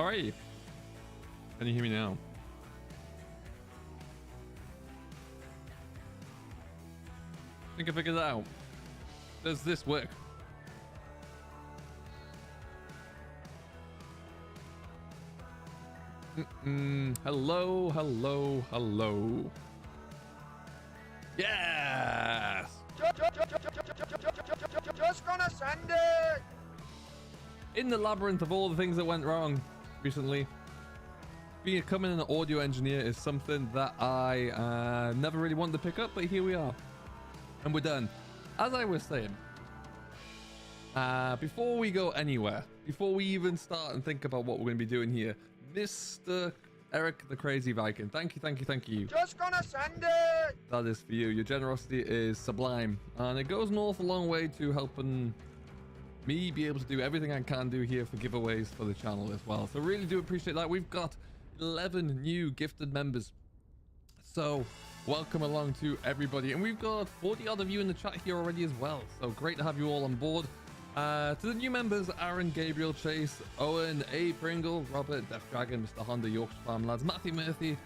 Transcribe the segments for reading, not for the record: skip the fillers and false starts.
All right. Can you hear me now? I think I figured it out. Does this work? Hello, hello, hello. Yes! Just gonna send it! In the labyrinth of all the things that went wrong recently, becoming an audio engineer is something that I never really wanted to pick up, but here we are. And we're done. As I was saying, before we go anywhere, before we even start and think about what we're going to be doing here, Mr. Eric the Crazy Viking, thank you, thank you, thank you. Just gonna send it! That is for you. Your generosity is sublime, and it goes an awful long way to helping me be able to do everything I can do here for giveaways for the channel as well. So really do appreciate that. We've got 11 new gifted members, so welcome along to everybody, and we've got 40 odd of you in the chat here already as well, so great to have you all on board. To the new members, Aaron, Gabriel, Chase, Owen, A. Pringle, Robert, Death Dragon, Mr. Honda, Yorkshire Farm Lads, Matthew Murphy,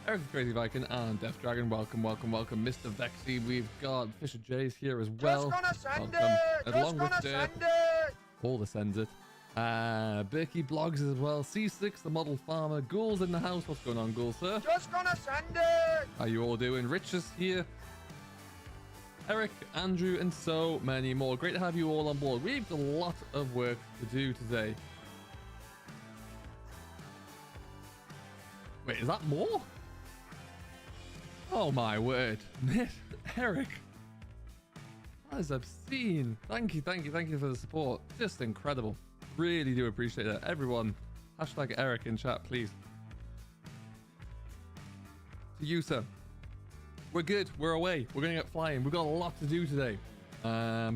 Eric the Crazy Viking, and Death Dragon. Welcome, welcome, welcome. Mr. Vexy, we've got Fisher Jays here as well. Just gonna send welcome. it! Just gonna send it! All the sends it. Berkey Blogs as well. C6, the model farmer. Ghouls in the house. What's going on, Ghoul, sir? Just gonna send it! How you all doing? Rich is here. Eric, Andrew, and so many more. Great to have you all on board. We've got a lot of work to do today. Wait, is that more? Oh my word. Eric. That is obscene. Thank you, thank you, thank you for the support. Just incredible. Really do appreciate it. Everyone, hashtag Eric in chat, please. To you, sir. We're good. We're away. We're going to get flying. We've got a lot to do today,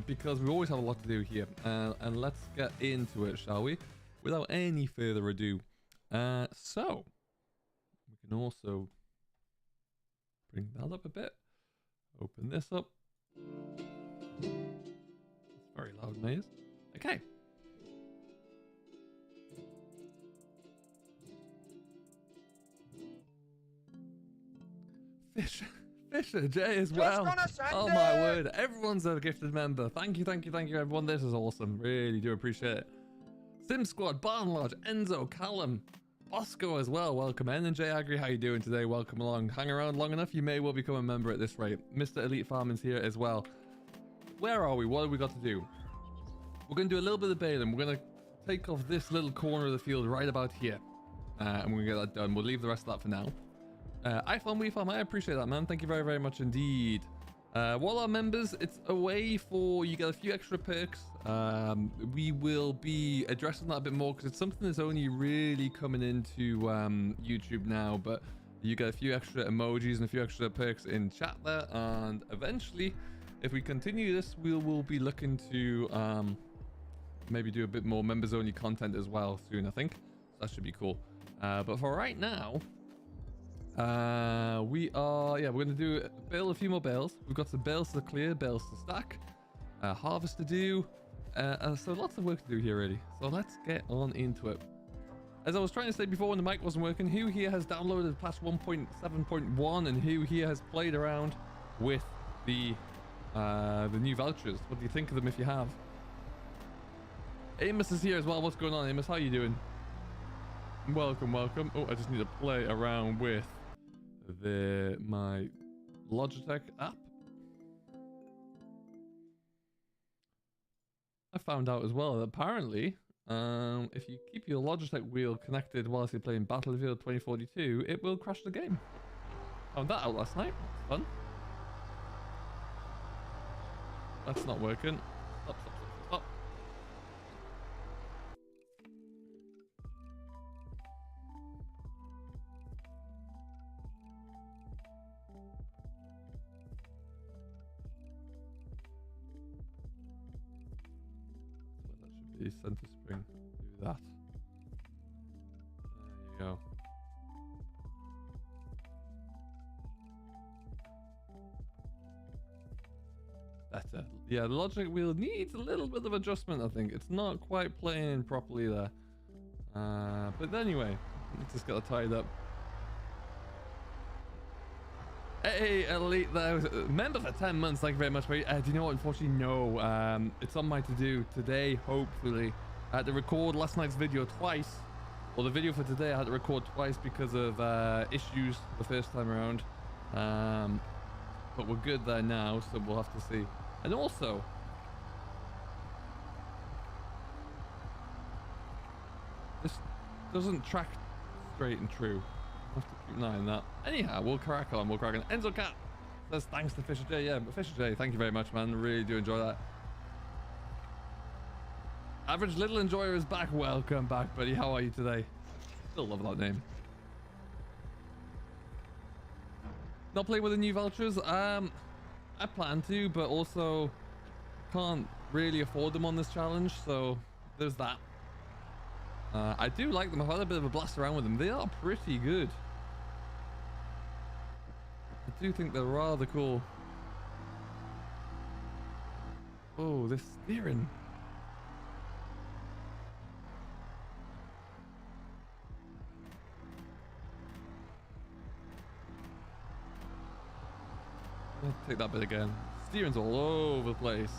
because we always have a lot to do here. And let's get into it, shall we? Without any further ado. So, we can also bring that up a bit. Open this up. It's very loud noise. Okay. Fisher J as well. Oh my word, everyone's a gifted member. Thank you, thank you, thank you, everyone. This is awesome. Really do appreciate it. Sim Squad, Barn Lodge, Enzo, Callum, Bosco as well. Welcome. N and J Agri, how you doing today? Welcome along. Hang around long enough, you may well become a member at this rate. Mr. Elite Farming's here as well. Where are we? What have we got to do? We're going to do a little bit of baling. We're going to take off this little corner of the field right about here. And we're going to get that done. We'll leave the rest of that for now. iFarm, WeFarm, I appreciate that, man. Thank you very, very much indeed. While our members, it's a way for you get a few extra perks. We will be addressing that a bit more because it's something that's only really coming into YouTube now, but you get a few extra emojis and a few extra perks in chat there, and eventually, if we continue this, we will be looking to maybe do a bit more members only content as well soon, I think. So that should be cool. But for right now, we're going to do a few more bales. We've got some bales to clear, bales to stack, harvest to do, so lots of work to do here really. So let's get on into it. As I was trying to say before when the mic wasn't working, who here has downloaded past 1.7.1 and who here has played around with the new vouchers? What do you think of them if you have? Amos is here as well. What's going on, Amos? How you doing? Welcome, welcome. Oh, I just need to play around with my Logitech app. I found out as well that apparently, if you keep your Logitech wheel connected whilst you're playing Battlefield 2042, it will crash the game. Found that out last night. That's fun. That's not working. Stop, stop, stop, stop. The center spring, do that. There you go. Better. Yeah, the logic wheel needs a little bit of adjustment, I think. It's not quite playing properly there. But anyway, let's just get it tied up. Hey, Elite, though, member for 10 months. Thank you very much, mate. Do you know what? Unfortunately, no. It's on my to-do today, hopefully. I had to record last night's video twice. Well, the video for today I had to record twice because of issues the first time around. But we're good there now, so we'll have to see. And also, this doesn't track straight and true. I'll have to keep an eye on that. Anyhow, we'll crack on. Enzo Cat says thanks to Fisher J. Yeah, Fisher J, thank you very much, man. Really do enjoy that. Average Little Enjoyer is back. Welcome back, buddy. How are you today? Still love that name. Not playing with the new vouchers? I plan to, but also can't really afford them on this challenge, so there's that. I do like them. I've had a bit of a blast around with them. They are pretty good. I do think they're rather cool. Oh, this steering. I'll take that bit again. Steering's all over the place.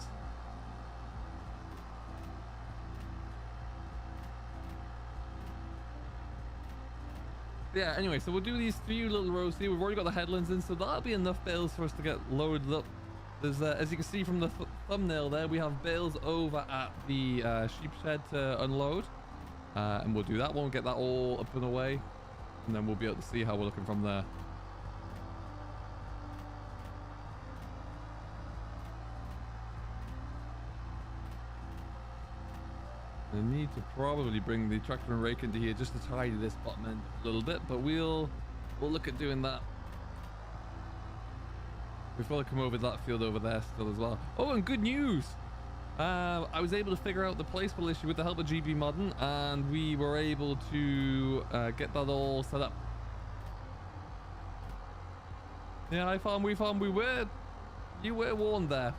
Yeah, anyway, so we'll do these few little rows here. We've already got the headlands in, so that'll be enough bales for us to get loaded up. There's, as you can see from the thumbnail there, we have bales over at the sheep shed to unload. And we'll do that one, we'll get that all up and away. And then we'll be able to see how we're looking from there. I need to probably bring the tractor and rake into here just to tidy this bottom end a little bit, but we'll look at doing that. We've got to come over that field over there still as well. Oh, and good news! I was able to figure out the placeable issue with the help of GB Modern, and we were able to get that all set up. Yeah, you were warned there.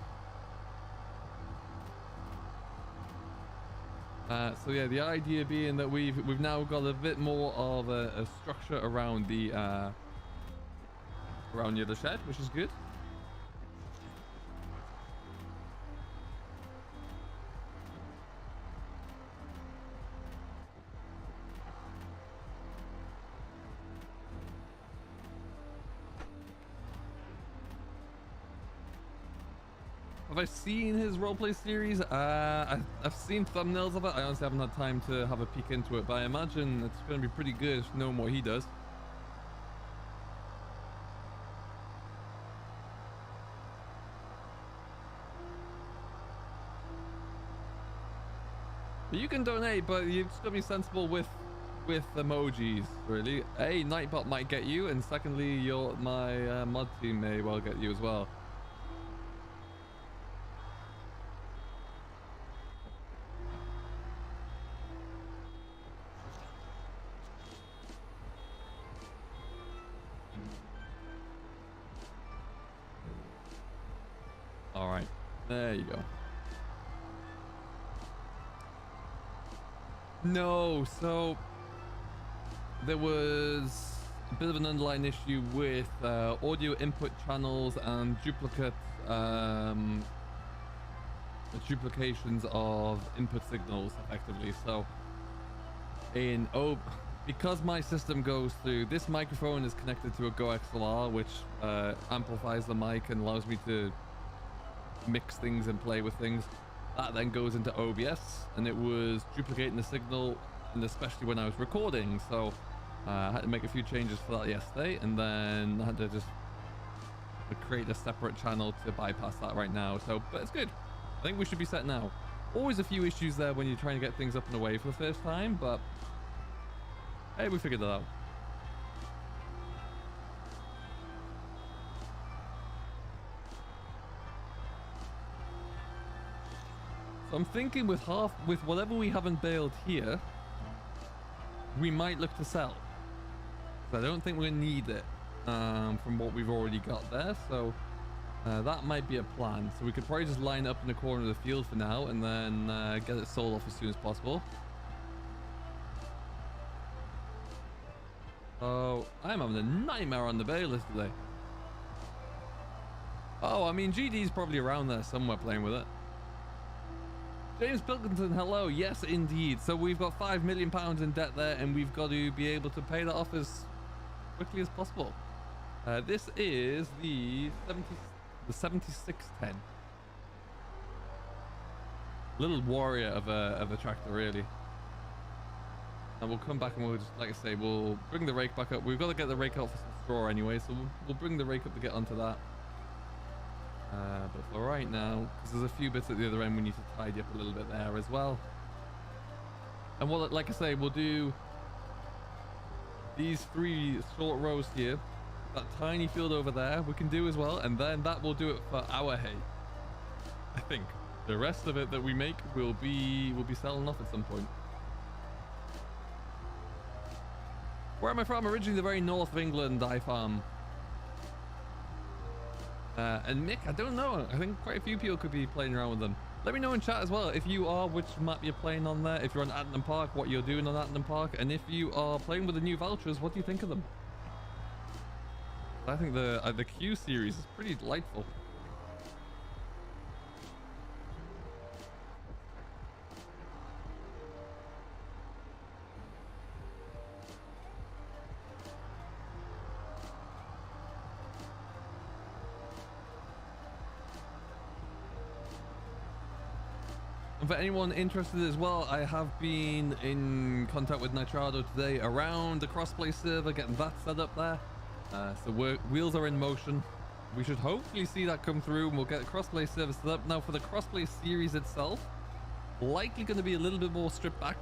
So yeah, the idea being that we've now got a bit more of a structure around the other shed, which is good. Have I seen his roleplay series? I've seen thumbnails of it. I honestly haven't had time to have a peek into it, but I imagine it's going to be pretty good knowing what he does. But you can donate, but you've just got to be sensible with emojis, really. A, Nightbot might get you, and secondly, my mod team may well get you as well. All right, there you go. No, so there was a bit of an underlying issue with audio input channels and duplications of input signals, effectively. So because my system goes through, this microphone is connected to a Go XLR, which amplifies the mic and allows me to mix things and play with things. That then goes into OBS, and it was duplicating the signal, and especially when I was recording. So I had to make a few changes for that yesterday, and then I had to just create a separate channel to bypass that right now. So, but it's good. I think we should be set now. Always a few issues there when you're trying to get things up and away for the first time, but hey, we figured that out. So I'm thinking with whatever we haven't baled here, we might look to sell. So I don't think we're gonna need it from what we've already got there. So that might be a plan. So we could probably just line up in the corner of the field for now, and then get it sold off as soon as possible. Oh, I'm having a nightmare on the balers today. Oh, I mean, GD's probably around there somewhere playing with it. James Pilkington, hello. Yes, indeed. So we've got £5 million in debt there, and we've got to be able to pay that off as quickly as possible. This is the 7610. Little warrior of a tractor, really. And we'll come back and we'll just, like I say, we'll bring the rake back up. We've got to get the rake out for some straw anyway, so we'll bring the rake up to get onto that. But for right now, because there's a few bits at the other end we need to tidy up a little bit there as well. And what, like I say, we'll do these 3 short rows here. That tiny field over there we can do as well, and then that will do it for our hay. I think the rest of it that we make will be selling off at some point. Where am I from? Originally the very north of England. I farm. And Mick, I don't know. I think quite a few people could be playing around with them. Let me know in chat as well if you are, which map you're playing on there. If you're on Attingham Park, what you're doing on Attingham Park, and if you are playing with the new vouchers, what do you think of them? I think the Q series is pretty delightful. And for anyone interested as well, I have been in contact with Nitrado today around the crossplay server, getting that set up there. So wheels are in motion. We should hopefully see that come through and we'll get a crossplay server set up. Now for the crossplay series itself, likely going to be a little bit more stripped back.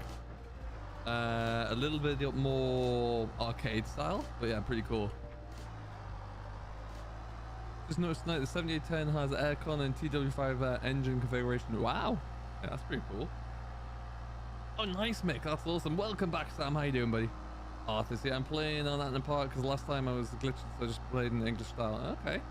A little bit more arcade style, but yeah, pretty cool. Just noticed tonight the 7810 has aircon and TW5 engine configuration. Wow. Yeah, that's pretty cool. Oh, nice, Mick. That's awesome. Welcome back, Sam. How you doing, buddy? Arthur, yeah, I'm playing on Attingham Park because last time I was glitching, so I just played in English style. Okay.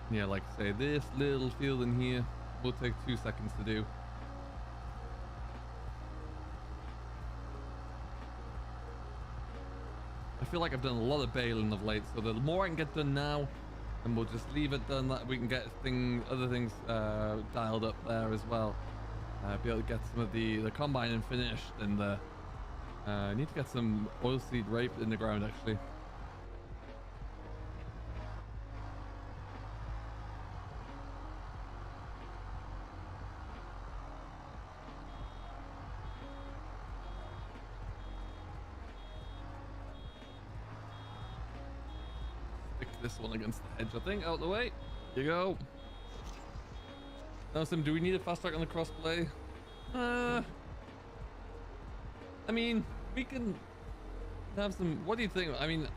Yeah, like I say, this little field in here will take 2 seconds to do. I feel like I've done a lot of baling of late, so the more I can get done now, and we'll just leave it done, that we can get other things dialed up there as well. Be able to get some of the combining finished, and I need to get some oilseed rape in the ground actually. This one against the hedge, I think. Out the way. Here you go. Now, Sim, do we need a fast track on the crossplay? I mean, we can have some. What do you think? I mean,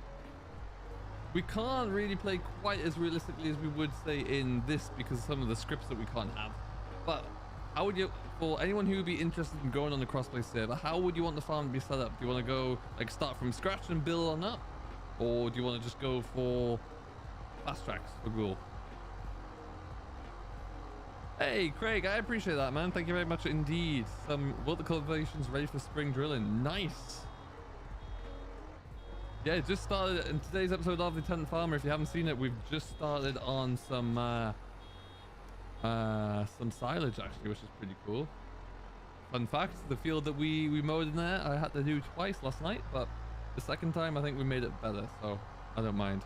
we can't really play quite as realistically as we would say in this because of some of the scripts that we can't have. But how would you, for anyone who would be interested in going on the crossplay server, how would you want the farm to be set up? Do you want to go like start from scratch and build on up, or do you want to just go for fast tracks for Ghoul? Hey Craig, I appreciate that, man. Thank you very much indeed. Some water cultivations ready for spring drilling. Nice. Yeah, it just started in today's episode of the 10th Farmer. If you haven't seen it, we've just started on some silage actually, which is pretty cool. Fun fact, the field that we mowed in there, I had to do twice last night, but the second time I think we made it better, so I don't mind.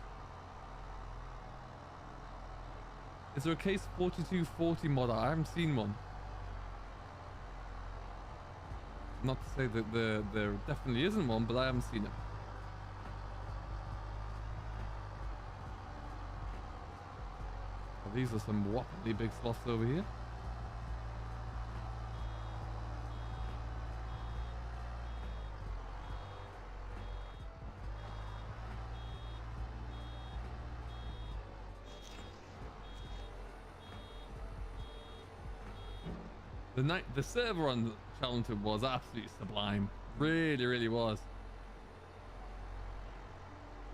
Is there a case 4240 modder? I haven't seen one. Not to say that there definitely isn't one, but I haven't seen it. Well, these are some whoppingly big sloughs over here. The server on Challenger was absolutely sublime. Really, really was.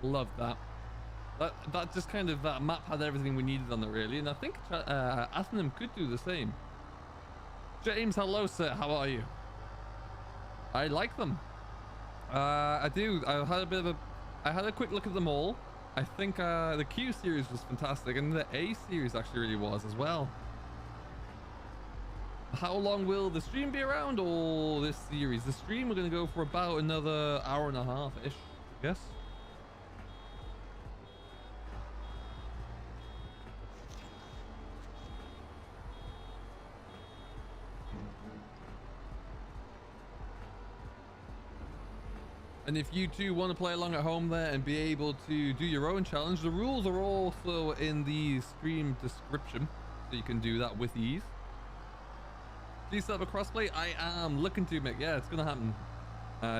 Loved that. That just kind of, that map had everything we needed on it really, and I think Attingham could do the same. James, hello sir, how are you? I like them. I do. I had a quick look at them all. I think the Q series was fantastic, and the A series actually really was as well. How long will the stream be around, or this series? The stream, we're going to go for about another hour and a half-ish, I guess. And if you too want to play along at home there and be able to do your own challenge, the rules are also in the stream description, so you can do that with ease. Please set up a crossplay. I am looking to make, yeah, it's gonna happen.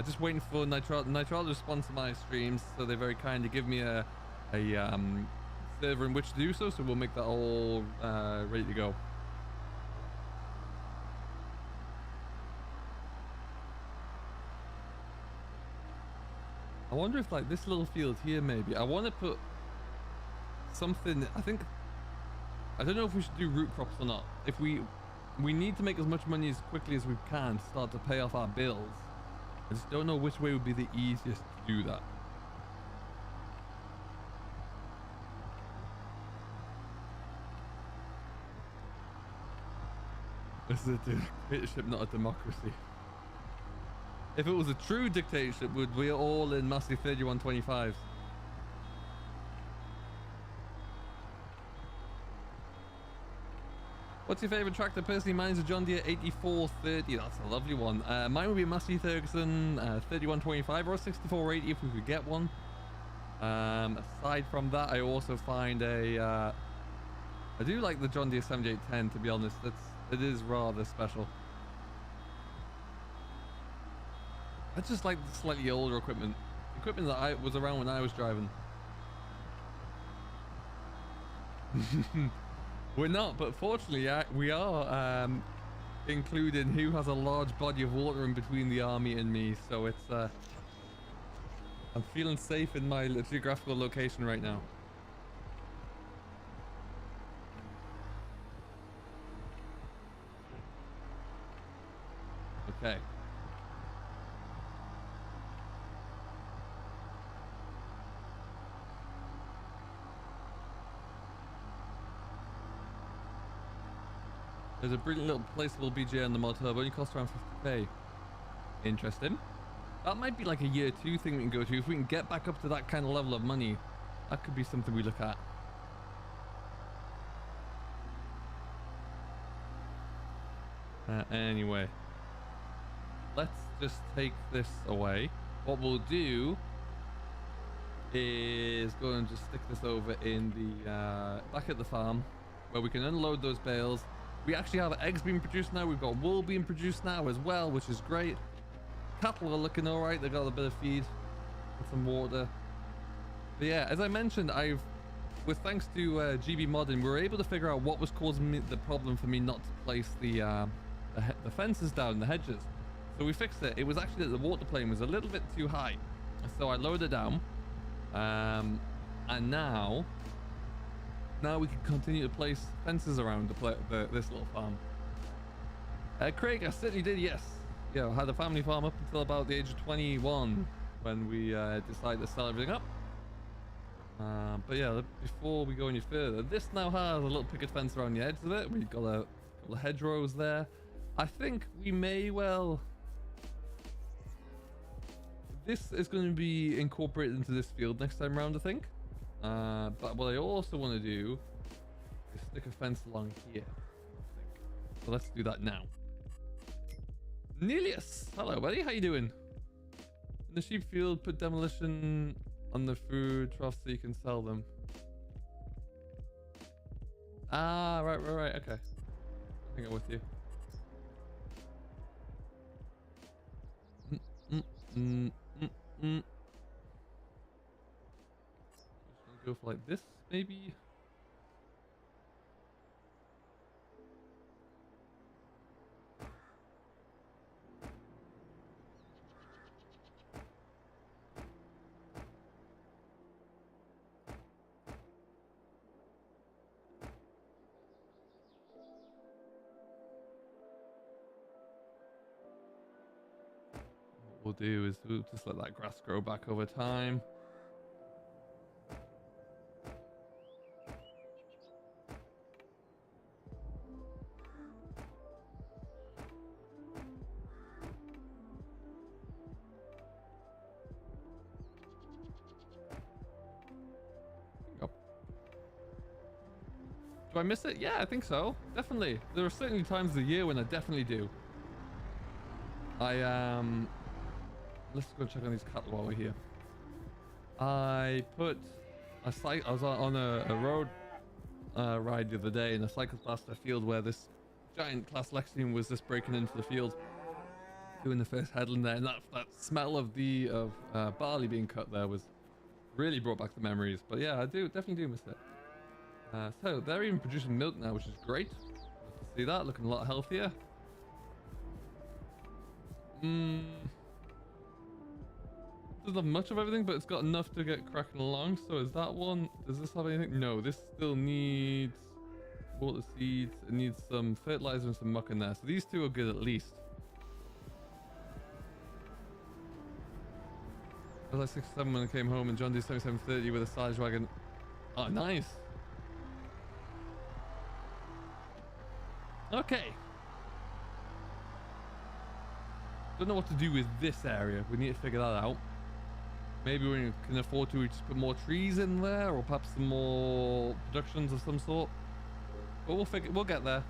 Just waiting for Nitral to sponsor my streams, so they very kindly give me a server in which to do so. So we'll make that all ready to go. I wonder if like this little field here, maybe I want to put something. I don't know if we should do root crops or not. If we need to make as much money as quickly as we can to start to pay off our bills. I just don't know which way would be the easiest to do that. This is a dictatorship, not a democracy. If it was a true dictatorship, would we all in massive 3125s? What's your favorite tractor? Personally, mine's a John Deere 8430. That's a lovely one. Mine would be a Massey Ferguson 3125 or a 6480 if we could get one. Aside from that, I also find I do like the John Deere 7810, to be honest. It is rather special. I just like the slightly older equipment that I was around when I was driving. We're not, but fortunately we are including who has a large body of water in between the army and me, so it's I'm feeling safe in my geographical location right now. Okay. There's a brilliant little placeable BJ on the mod hub, only costs around 50k. Interesting. That might be like a year 2 thing we can go to. If we can get back up to that kind of level of money, that could be something we look at. Anyway, let's just take this away. What we'll do is go and just stick this over in the back at the farm, where we can unload those bales. We actually have eggs being produced now. We've got wool being produced now as well, which is great. Cattle are looking all right. They got a bit of feed and some water. But yeah, as I mentioned, with thanks to GB modding, we were able to figure out what was causing me the problem for me not to place the fences down, the hedges. So we fixed it. It was actually that the water plane was a little bit too high, so I lowered it down, and now we can continue to place fences around this little farm. Craig, I certainly did, yes. Yeah, I had a family farm up until about the age of 21 when we decided to sell everything up. But yeah, before we go any further, this now has a little picket fence around the edge of it. We've got a couple of hedgerows there. I think we may well... This is going to be incorporated into this field next time around, I think. But what I also want to do is stick a fence along here, I think. So let's do that now. Nelius, hello buddy, how you doing? In the sheep field, put demolition on the food trough so you can sell them. Ah, right, okay. I think I'm with you. Go for like this, maybe. we'll do is we'll just let that grass grow back over time. Do I miss it? Yeah, I think so. Definitely. There are certainly times of the year when I definitely do. Let's go check on these cattle while we're here. I was on a road ride the other day, and I cycled past a field where this giant class Lexington was just breaking into the field, doing the first headland there, and that smell of barley being cut there was really brought back the memories. But yeah, I definitely do miss it. So they're even producing milk now, which is great. See that? Looking a lot healthier. Doesn't have much of everything, but it's got enough to get cracking along. So is that one? Does this have anything? No, this still needs water seeds. It needs some fertilizer and some muck in there. So these two are good at least. I was like 67 when I came home, and John Deere 7730 with a silage wagon. Oh, nice. Okay. Don't know what to do with this area. We need to figure that out. Maybe we can afford to just put more trees in there, or perhaps some more productions of some sort. But we'll get there.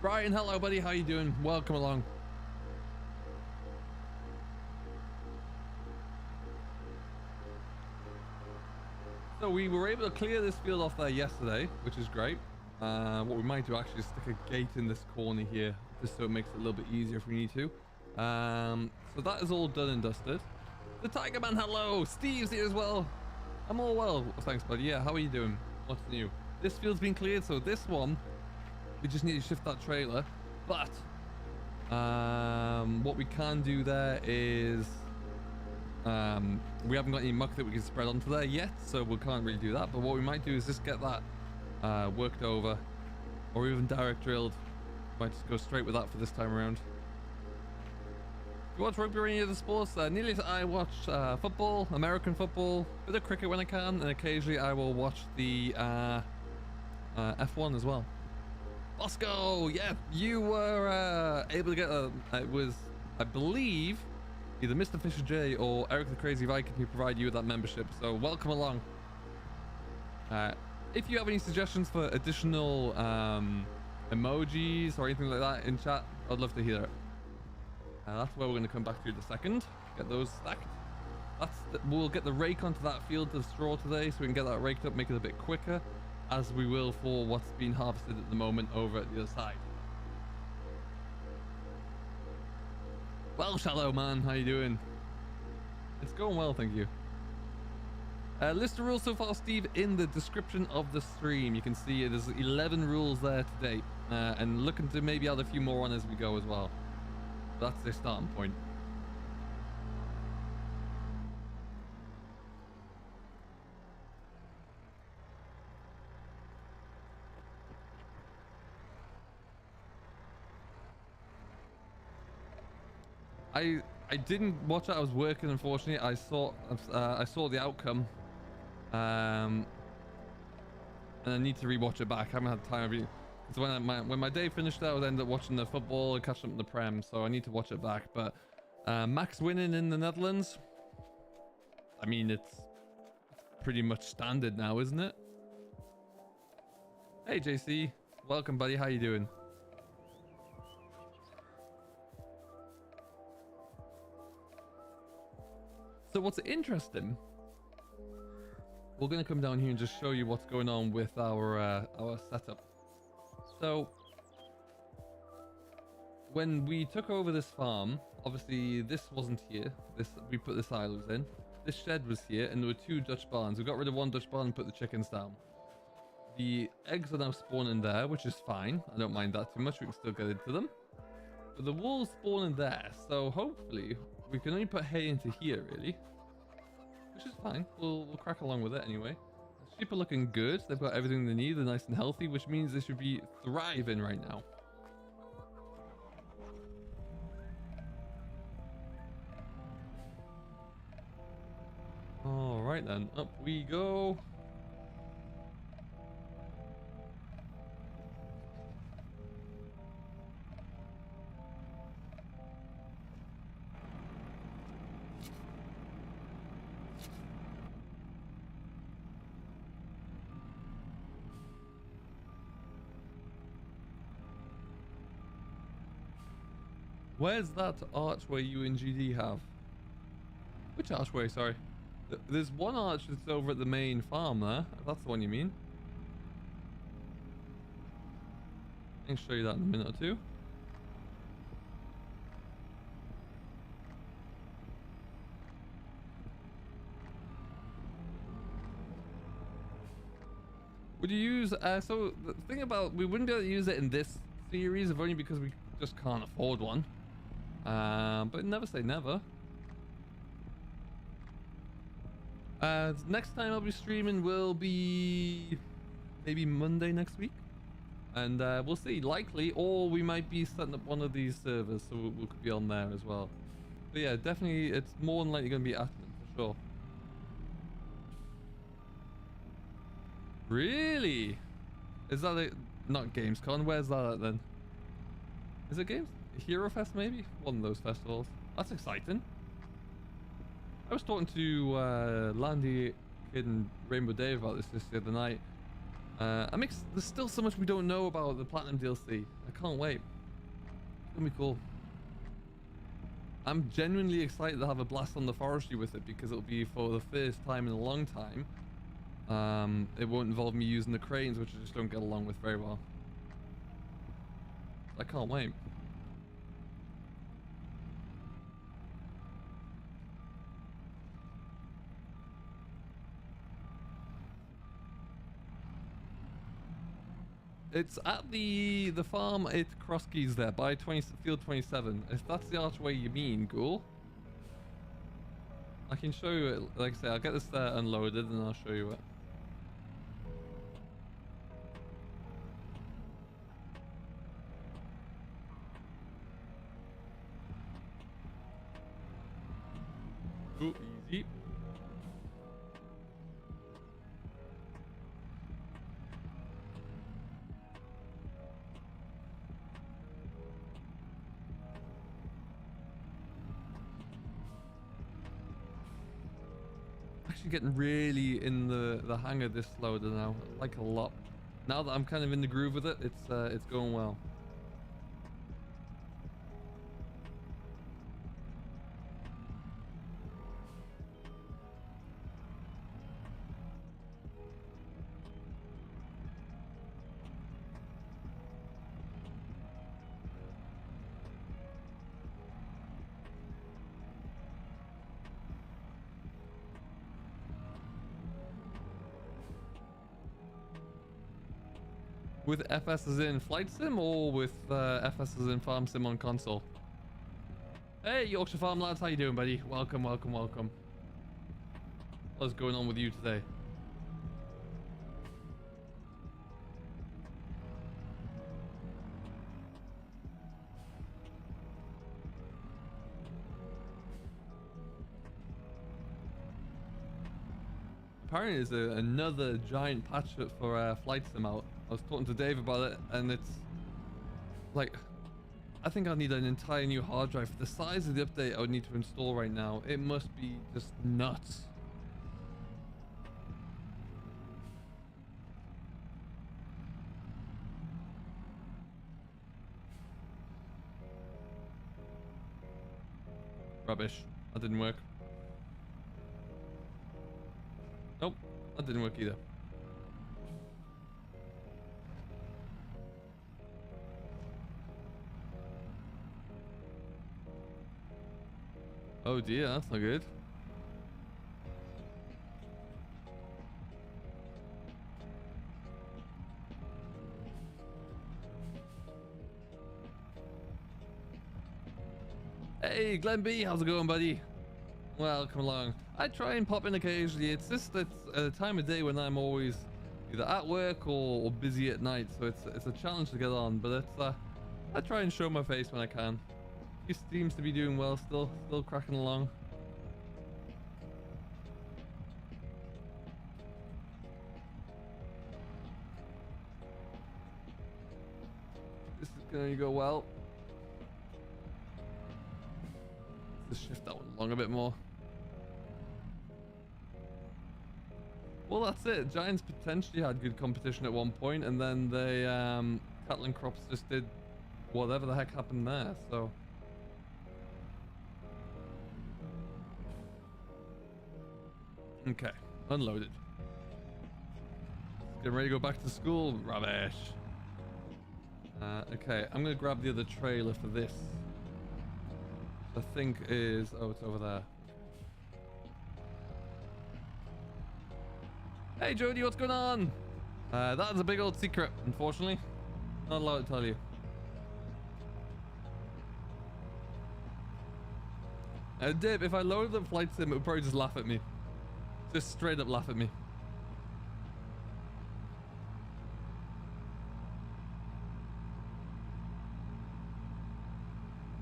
Brian, hello buddy, how you doing? Welcome along. So we were able to clear this field off there yesterday, which is great. What we might do actually is stick a gate in this corner here, just so it makes it a little bit easier if we need to. So that is all done and dusted. The Tiger Man, hello! Steve's here as well. I'm all well, thanks buddy. Yeah, how are you doing? What's new? This field's been cleared, so this one, we just need to shift that trailer. But what we can do there is we haven't got any muck that we can spread onto there yet, so we can't really do that. But what we might do is just get that worked over, or even direct drilled. Might just go straight with that for this time around. You watch rugby or any other sports? Nearly I watch football, American football, bit of cricket when I can, and occasionally I will watch the F1 as well. Bosco, yeah, you were able to get it was, I believe, either Mr. Fisher J or Eric the Crazy Viking who provide you with that membership, so welcome along. If you have any suggestions for additional emojis or anything like that in chat, I'd love to hear it. That's where we're going to come back to in a second. Get those stacked. We'll get the rake onto that field of straw today, so we can get that raked up, make it a bit quicker, as we will for what's being harvested at the moment over at the other side. Well, Shallow Man, how you doing? It's going well, thank you. List of rules so far, Steve, in the description of the stream. You can see there's 11 rules there today, and looking to maybe add a few more on as we go as well. That's the starting point. I didn't watch it. I was working, unfortunately. I saw the outcome, and I need to rewatch it back. I haven't had time. Because when my day finished, I would end up watching the football and catching up in the Prem, so I need to watch it back. But Max winning in the Netherlands, I mean, it's pretty much standard now, isn't it? Hey JC, welcome buddy, how you doing? So what's interesting, we're going to come down here and just show you what's going on with our setup. So when we took over this farm, obviously this wasn't here. We put the silos in. This shed was here, and there were 2 Dutch barns. We got rid of 1 Dutch barn and put the chickens down. The eggs are now spawning there, which is fine. I don't mind that too much. We can still get into them. But the wool's spawning there, so hopefully we can only put hay into here, really, which is fine. We'll crack along with it anyway. The sheep are looking good. They've got everything they need. They're nice and healthy, which means they should be thriving right now. Right then, up we go. Where's that archway you and GD have? Which archway, sorry? There's one arch that's over at the main farm there. If that's the one you mean. I can show you that in a minute or two. Would you use, so the thing about, we wouldn't be able to use it in this series, if only because we just can't afford one. But never say never. Next time I'll be streaming will be maybe Monday next week. And we'll see, likely, or we might be setting up one of these servers, so we could be on there as well. But yeah, definitely, it's more than likely going to be Attingham for sure. Really? Is that it? Not Gamescom, where's that at then? Is it Games? Hero Fest maybe? One of those festivals. That's exciting. I was talking to Landy, Kid, and Rainbow Dave about this the other night. There's still so much we don't know about the Platinum DLC. I can't wait. It's gonna be cool. I'm genuinely excited to have a blast on the forestry with it because it'll be for the first time in a long time. It won't involve me using the cranes, which I just don't get along with very well. I can't wait. It's at the farm at Crosskeys there by field 27. If that's the archway you mean, Ghoul. I can show you it. Like I say, I'll get this there unloaded and I'll show you it. Ooh, easy. Actually getting really in the hang of this loader now, like a lot. Now that I'm kind of in the groove with it, it's going well. With FS as in flight sim or with FS as in farm sim on console? Hey Yorkshire Farm lads, how you doing buddy? Welcome, welcome, welcome. What's going on with you today? Apparently there's another giant patch for flight sim out. I was talking to Dave about it, and it's like, I think I need an entire new hard drive. For the size of the update I would need to install right now, it must be just nuts. Rubbish. That didn't work. Nope, that didn't work either. Oh dear, that's not good. Hey Glenn B, how's it going buddy? Welcome along. I try and pop in occasionally. It's just it's a time of day when I'm always either at work or busy at night, so it's a challenge to get on, but it's I try and show my face when I can. He seems to be doing well still cracking along. can only go well. Let's shift that one along a bit more. Well, that's it. Giants potentially had good competition at one point, and then they cattle and crops just did whatever the heck happened there. So okay, unloaded. Getting ready to go back to school. Rubbish. Okay, I'm gonna grab the other trailer for this. I think is it's over there. Hey Jody, what's going on? That is a big old secret, unfortunately. Not allowed to tell you. Dib, if I loaded the flight sim, it would probably just laugh at me. Just straight up laugh at me.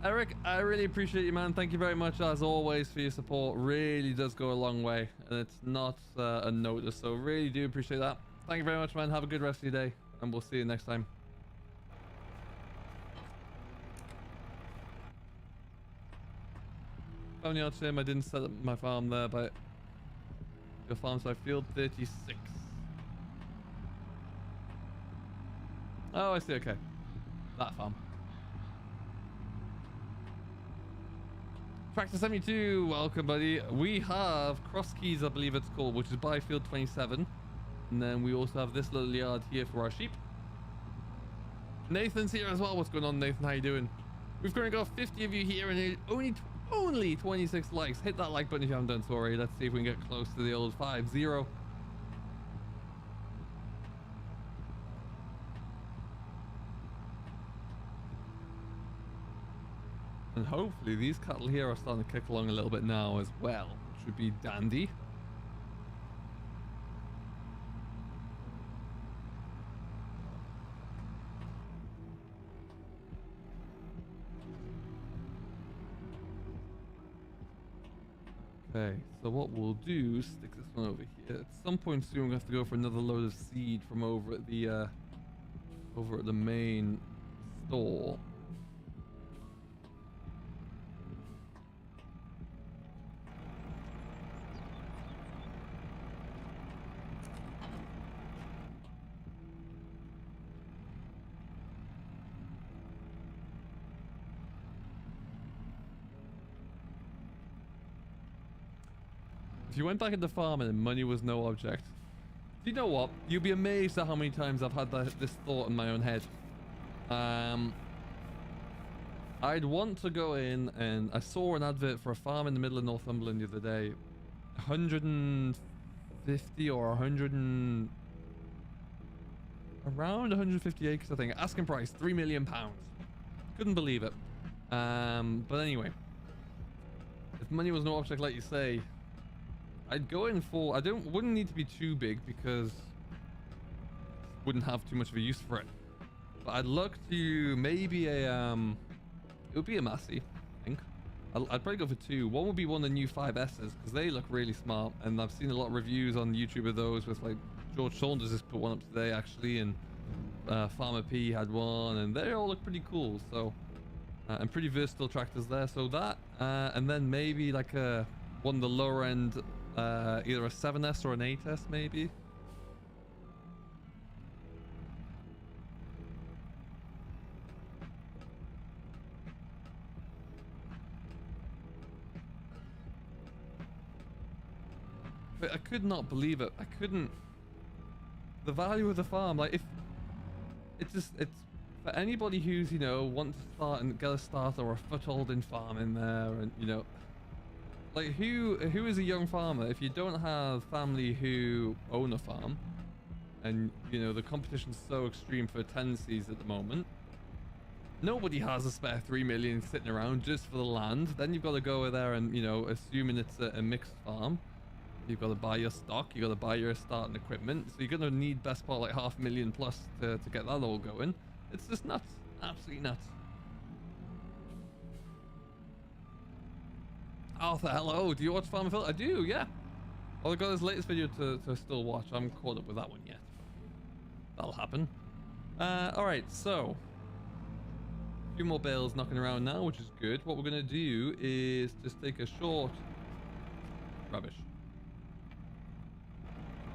Eric, I really appreciate you, man. Thank you very much, as always, for your support. Really does go a long way, and it's not unnoticed, so really do appreciate that. Thank you very much, man. Have a good rest of your day, and we'll see you next time. Found the sim. I didn't set up my farm there, but your farm site field 36. Oh, I see. Okay, that farm. Tractor 72, welcome, buddy. We have Cross Keys, I believe it's called, which is by field 27. And then we also have this little yard here for our sheep. Nathan's here as well. What's going on, Nathan? How you doing? We've currently got 50 of you here and only 26 likes. Hit that like button if you haven't done so already. Let's see if we can get close to the old 5-0. And hopefully these cattle here are starting to kick along a little bit now as well, which would be dandy. Okay, so what we'll do, stick this one over here. At some point soon, we'll have to go for another load of seed from over at the main store. If you went back into farming and money was no object, you know what? You'd be amazed at how many times I've had this thought in my own head. I'd want to go in, and I saw an advert for a farm in the middle of Northumberland the other day. 150 or 100 and... around 150 acres, I think. Asking price, £3 million. Couldn't believe it. But anyway, if money was no object, like you say, I'd go in for, wouldn't need to be too big because wouldn't have too much of a use for it. But I'd look to maybe a, it would be a Massey, I think. I'd probably go for two. One would be one of the new 5S's because they look really smart, and I've seen a lot of reviews on YouTube of those with, like, George Saunders just put one up today actually, and Farmer P had one, and they all look pretty cool. So and pretty versatile tractors there. So that and then maybe like one of the lower end, either a 7S or an 8S maybe. But I could not believe it. I couldn't. The value of the farm, like, if it's for anybody who's, you know, wants to start and get a start or a foothold in farming there, and, you know, like, who is a young farmer if you don't have family who own a farm, and, you know, the competition's so extreme for tenancies at the moment. Nobody has a spare 3 million sitting around just for the land. Then you've got to go there and, you know, assuming it's a mixed farm, you've got to buy your stock, you got to buy your starting equipment, so you're going to need best part like $500,000 plus to get that all going. It's just nuts, absolutely nuts. Arthur, hello. Do you watch Farmer Phil? I do, yeah. Well, I got his latest video to still watch. I haven't caught up with that one yet. That'll happen. Alright, so few more bales knocking around now, which is good. What we're going to do is just take a short... Rubbish.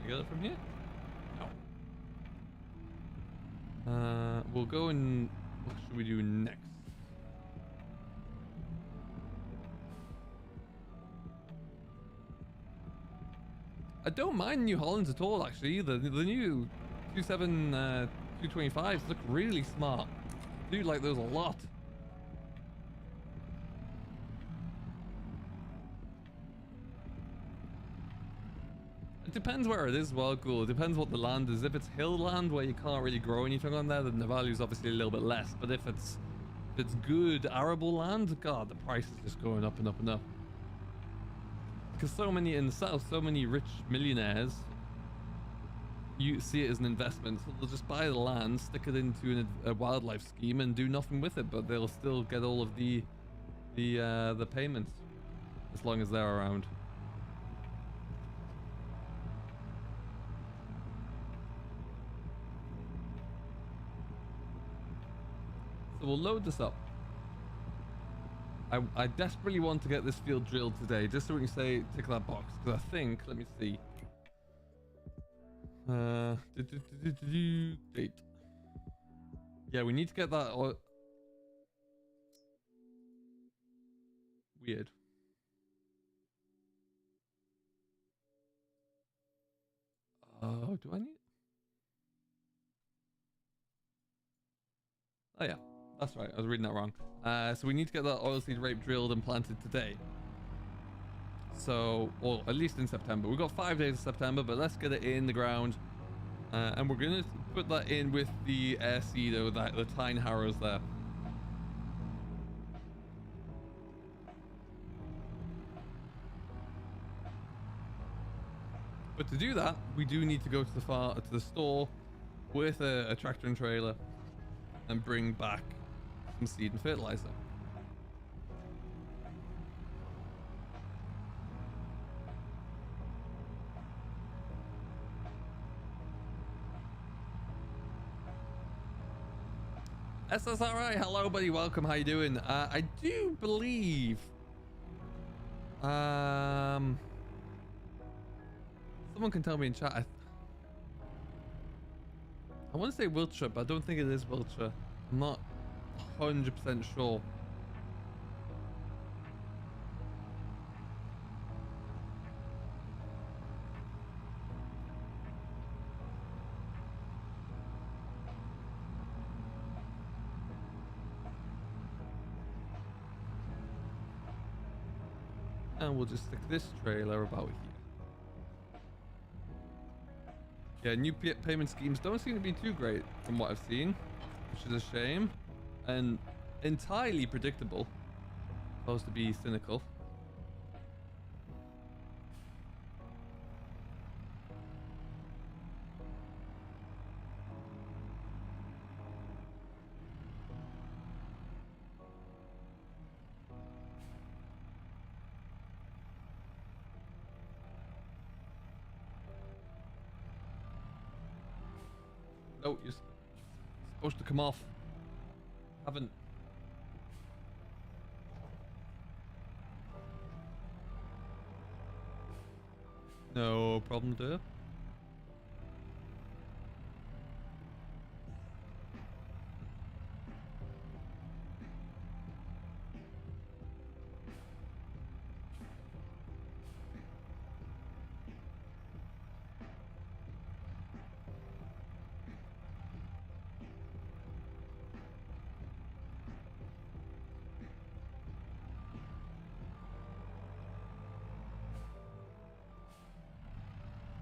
Can I get it from here? No. We'll go and... What should we do next? I don't mind New Hollands at all, actually. The new 225s look really smart. I do like those a lot. It depends where it is as well, cool. It depends what the land is. If it's hill land where you can't really grow anything on there, then the value is obviously a little bit less. But if it's good arable land, God, the price is just going up and up and up. Because so many in the south, so many rich millionaires, you see it as an investment, so they'll just buy the land, stick it into a wildlife scheme, and do nothing with it. But they'll still get all of the payments as long as they're around. So we'll load this up. I desperately want to get this field drilled today, just so we can say tick that box. Because I think, let me see. Date. Yeah, we need to get that. Weird. Oh, do I need? Oh yeah, that's right. I was reading that wrong. So we need to get that oilseed rape drilled and planted today. So, or at least in September. We've got 5 days of September, but let's get it in the ground. And we're going to put that in with the air seed or the tine harrows there. But to do that, we do need to go to the store with a tractor and trailer and bring back some seed and fertilizer. SSRI, hello buddy, welcome, how you doing? I do believe someone can tell me in chat. I want to say Wiltshire, but I don't think it is Wiltshire. I'm not 100% sure. And we'll just stick this trailer about here. Yeah, new payment schemes don't seem to be too great from what I've seen, which is a shame and entirely predictable. Supposed to be cynical. Oh, you're supposed to come off. Haven't. No problem there.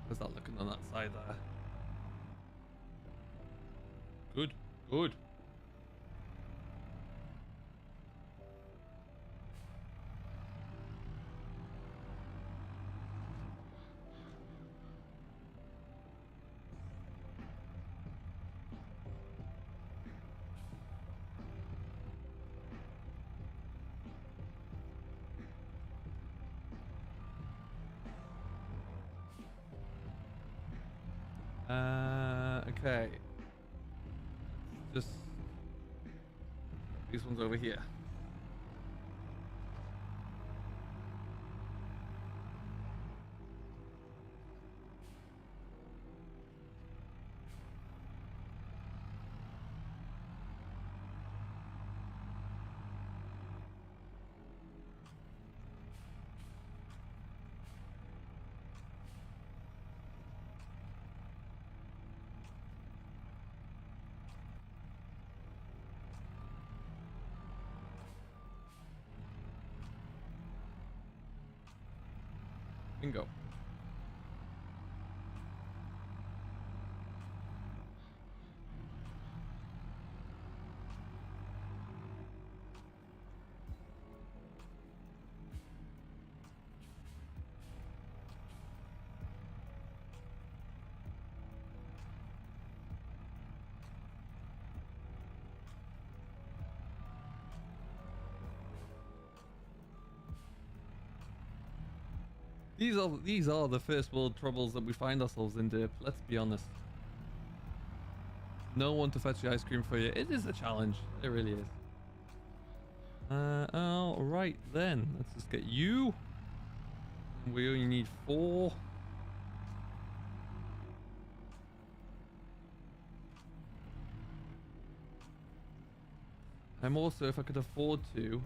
How's that looking on that side there? Good, good. Okay. Just These ones over here. Bingo. These are the first world troubles that we find ourselves in, Dip. Let's be honest. No one to fetch the ice cream for you. It is a challenge. It really is. All right then. Let's just get you. We only need 4. I'm also, if I could afford to,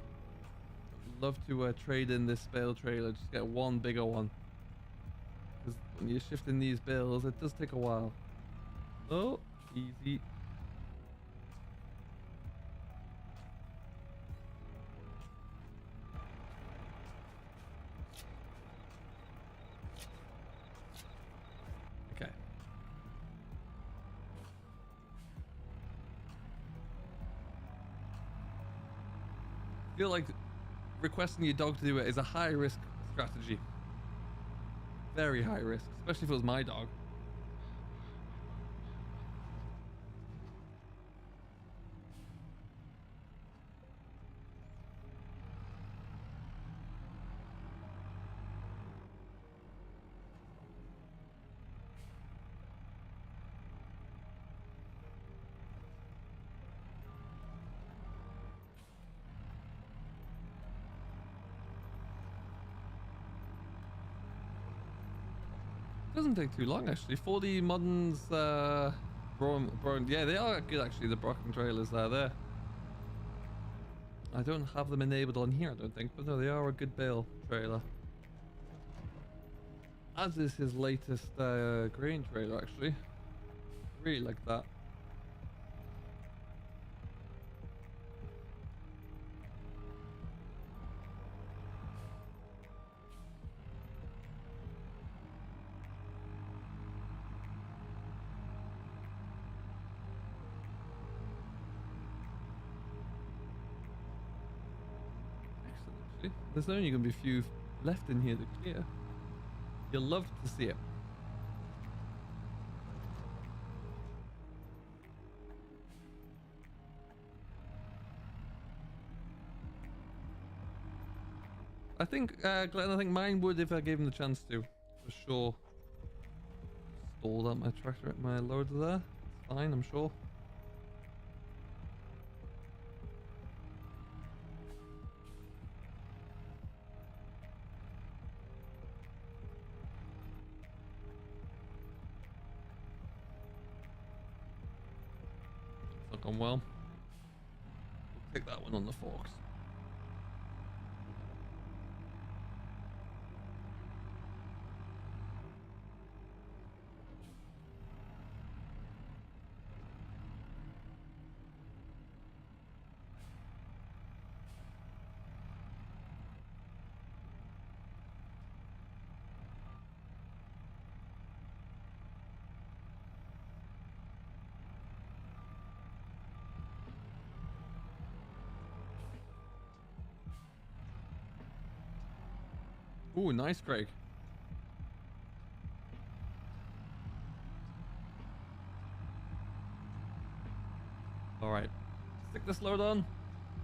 love to trade in this bale trailer, just get one bigger one, because when you're shifting these bales it does take a while. Oh, easy. Okay. I feel like requesting your dog to do it is a high risk strategy. Very high risk, especially if it was my dog. Doesn't take too long actually. 40 moderns, yeah, they are good actually. The Brocken trailers are there. I don't have them enabled on here, I don't think, but no, they are a good Bale trailer. As is his latest grain trailer actually. Really like that. There's only going to be a few left in here to clear. You'll love to see it. I think, Glenn, I think mine would if I gave him the chance to, for sure. Stalled out my tractor at my loader there. It's fine, I'm sure. Gone well. We'll take that one on the forks. Ooh, nice, Craig. All right, stick this load on,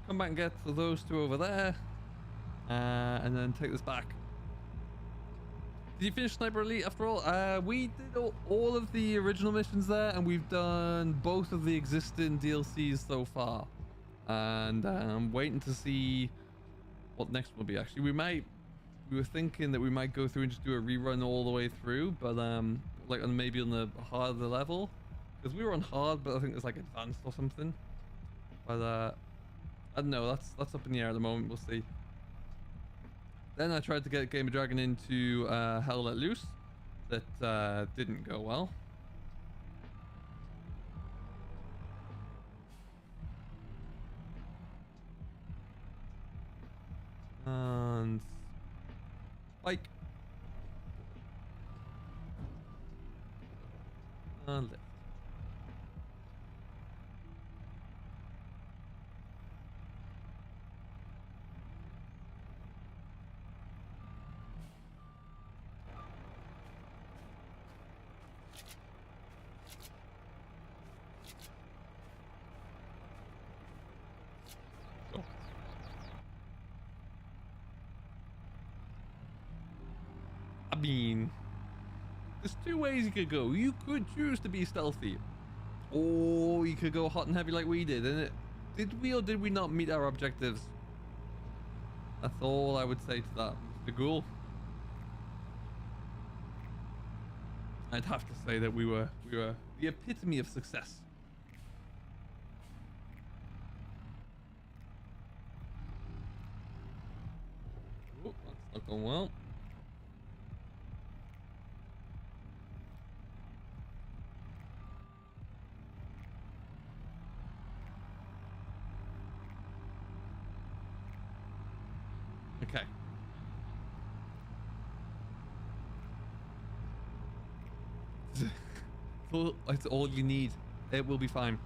come back and get those 2 over there, and then take this back. Did you finish Sniper Elite after all? We did all of the original missions there, and we've done both of the existing DLCs so far. and I'm waiting to see what next will be. Actually, we were thinking that we might go through and just do a rerun all the way through, but like maybe on the harder level, because we were on hard, but I think it's like advanced or something. But I don't know. That's up in the air at the moment. We'll see. Then I tried to get Game of Dragon into Hell Let Loose. That didn't go well. And like and lift. Go. I mean, there's two ways you could go. You could choose to be stealthy, or you could go hot and heavy like we did. And did we or did we not meet our objectives? That's all I would say to that, Mr. Ghoul. I'd have to say that we were the epitome of success. Oh, that's not going well. Okay. It's all you need. It will be fine.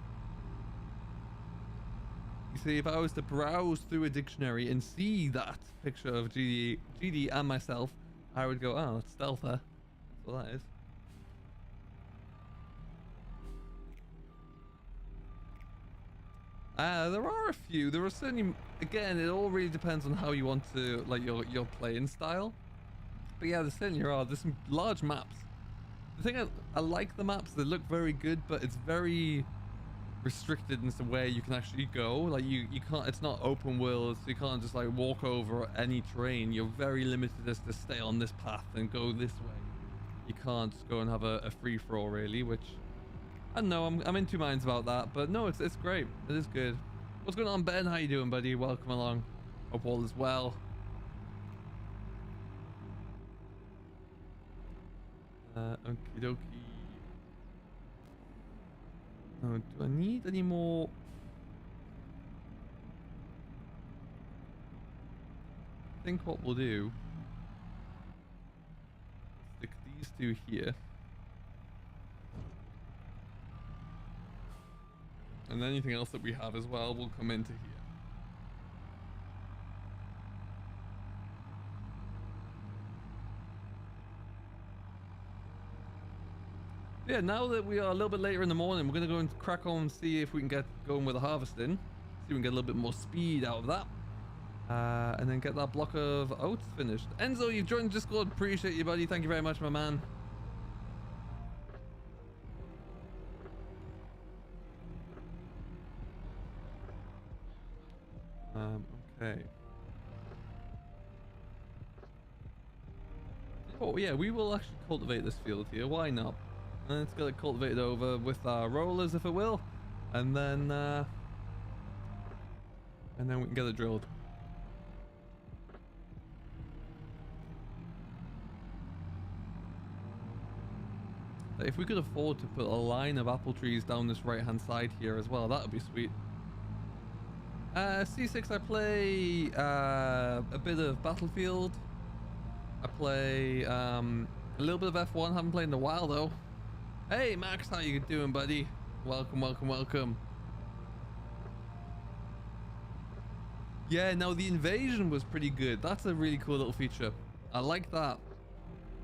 You see, if I was to browse through a dictionary and see that picture of GD and myself, I would go, oh, that's stealth there. That's what that is. There are a few. There are certainly, again, it all really depends on how you want to, like, your playing style. But yeah, there certainly are. There's some large maps. The thing I like the maps, they look very good, but it's very restricted in some way you can actually go. Like you can't, it's not open world, so you can't just like walk over any terrain. You're very limited as to stay on this path and go this way. You can't just go and have a free-for-all really, which I don't know, I'm in two minds about that, but no, it's great. It is good. What's going on, Ben? How you doing, buddy? Welcome along. Hope all is well. Okie dokie. Do I need any more? I think what we'll do, stick these two here. And anything else that we have as well will come into here. Yeah, now that we are a little bit later in the morning, we're going to go and crack on and see if we can get going with the harvesting. See if we can get a little bit more speed out of that. And then get that block of oats finished. Enzo, you've joined Discord. Appreciate you, buddy. Thank you very much, my man. Okay. Oh, yeah, we will actually cultivate this field here. Why not? Let's get it cultivated over with our rollers, if it will, and then we can get it drilled. If we could afford to put a line of apple trees down this right-hand side here as well, that would be sweet. C6, I play a bit of Battlefield. I play a little bit of F1. Haven't played in a while though. Hey Max, how you doing, buddy? Welcome, welcome, welcome. Yeah, no, the invasion was pretty good. That's a really cool little feature. I like that.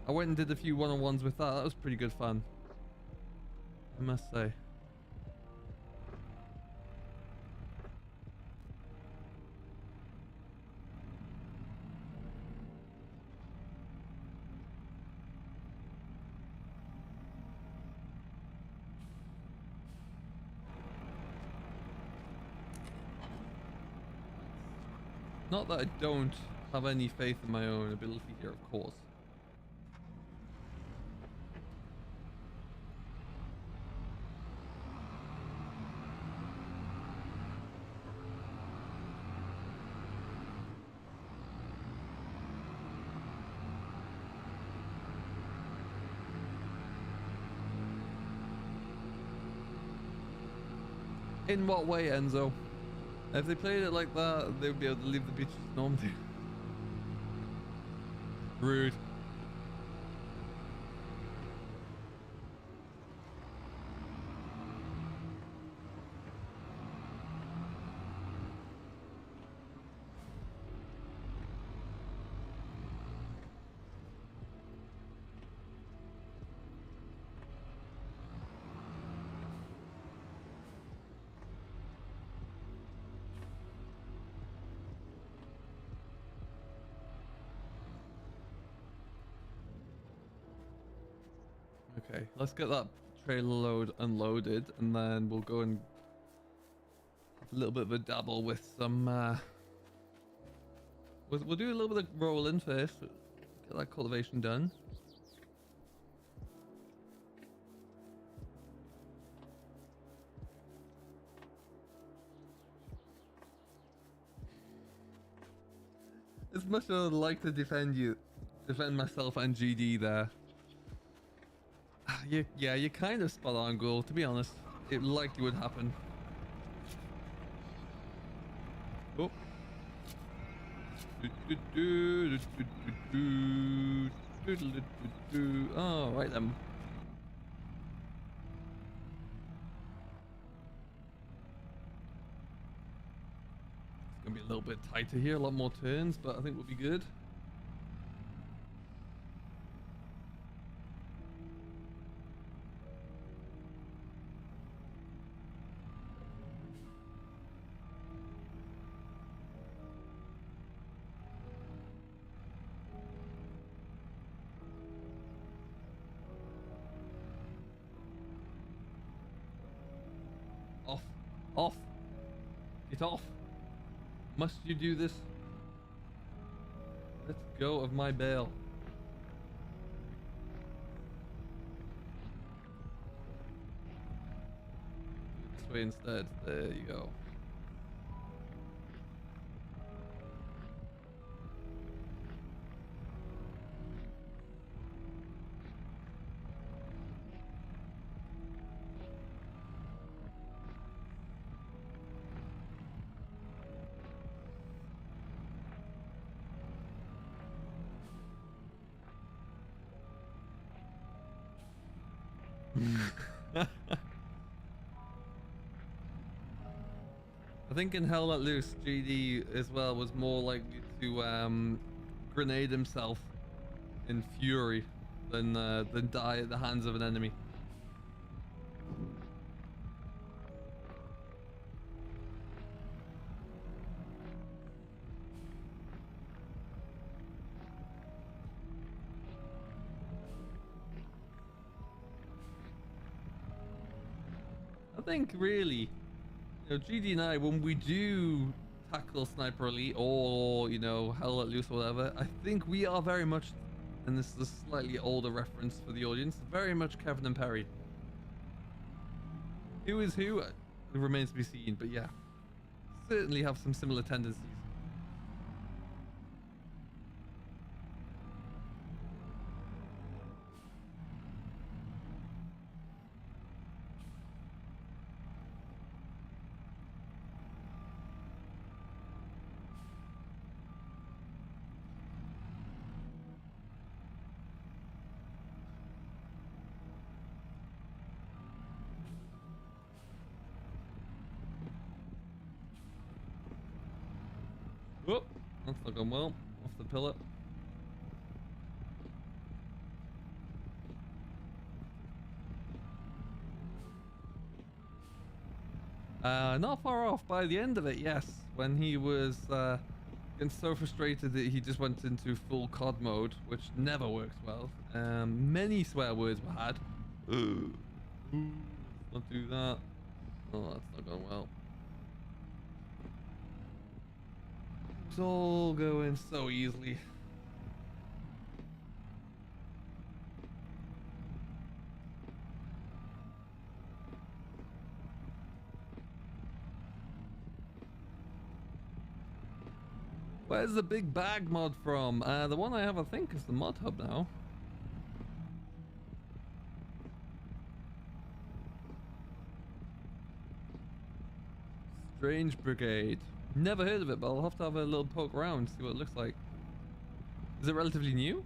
I went and did a few one-on-ones with that. That was pretty good fun, I must say. Not that I don't have any faith in my own ability here, of course. In what way, Enzo? If they played it like that, they would be able to leave the beaches normally. Rude. Okay, let's get that trailer load unloaded, and then we'll go and have a little bit of a dabble with some. We'll do a little bit of rolling first. Get that cultivation done. As much as I'd like to defend myself and GD there. Yeah, you're kind of spot on, Ghoul. To be honest, it likely would happen. Oh. Oh, right then. It's gonna be a little bit tighter here, a lot more turns, but I think we'll be good. Off. Get off. Must you do this? Let go of my bale. This way instead. There you go. I think in Hell Let Loose, GD as well was more likely to grenade himself in fury than die at the hands of an enemy. I think really, GD and I, when we do tackle Sniper Elite or, Hell Let Loose or whatever, I think we are very much, and this is a slightly older reference for the audience, very much Kevin and Perry. Who is who? It remains to be seen, but yeah, certainly have some similar tendencies. Whoop, that's not going well. Off the pillar. Not far off by the end of it, yes. When he was getting so frustrated that he just went into full COD mode, which never works well. Many swear words were had. Not do that. Oh, that's not going well. It's all going so easily. Where's the big bag mod from? The one I have, I think, is the mod hub now. Strange Brigade. Never heard of it, but I'll have to have a little poke around, see what it looks like. Is it relatively new?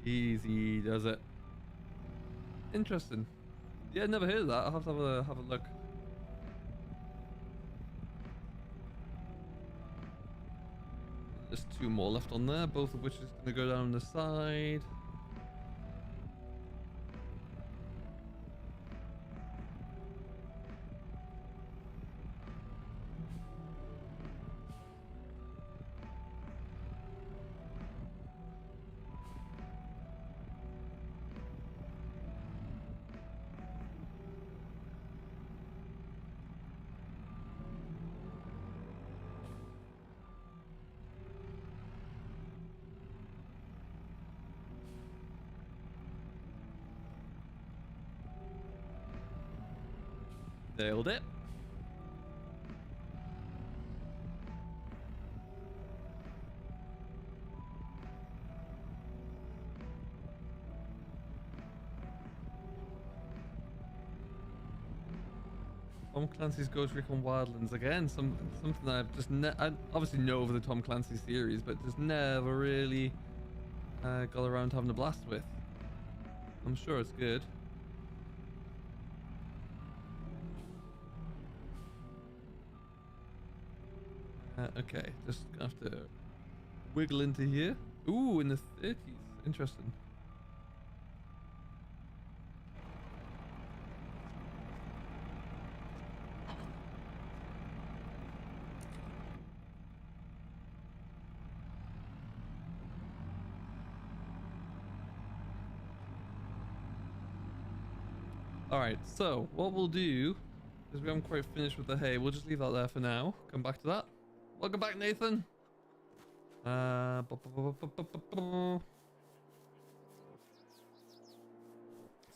Easy does it. Interesting. Yeah, never heard of that. I'll have to have a look. There's 2 more left on there, both of which is going to go down the side. Nailed it. Tom Clancy's Ghost Recon Wildlands again. Something that I've just I obviously know of the Tom Clancy series, but just never really got around to having a blast with. I'm sure it's good. Okay, just gonna have to wiggle into here. Ooh, in the 30s. Interesting. Alright, so what we'll do is we haven't quite finished with the hay. We'll just leave that there for now. Come back to that. Welcome back, Nathan. So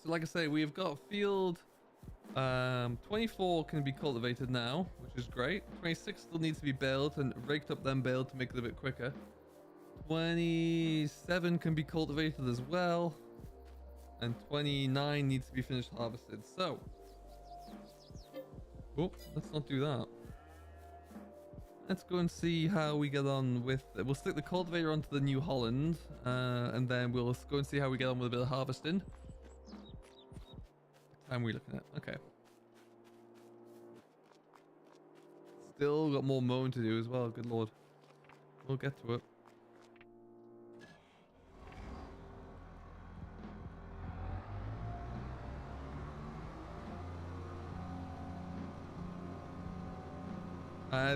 like I say, we've got field 24 can be cultivated now, which is great. 26 still needs to be baled and raked up, then baled to make it a bit quicker. 27 can be cultivated as well, and 29 needs to be finished harvested. So, oh, let's not do that. Let's go and see how we get on with... We'll stick the cultivator onto the New Holland, and then we'll go and see how we get on with a bit of harvesting. What time are we looking at? Okay. Still got more mowing to do as well, good lord. We'll get to it.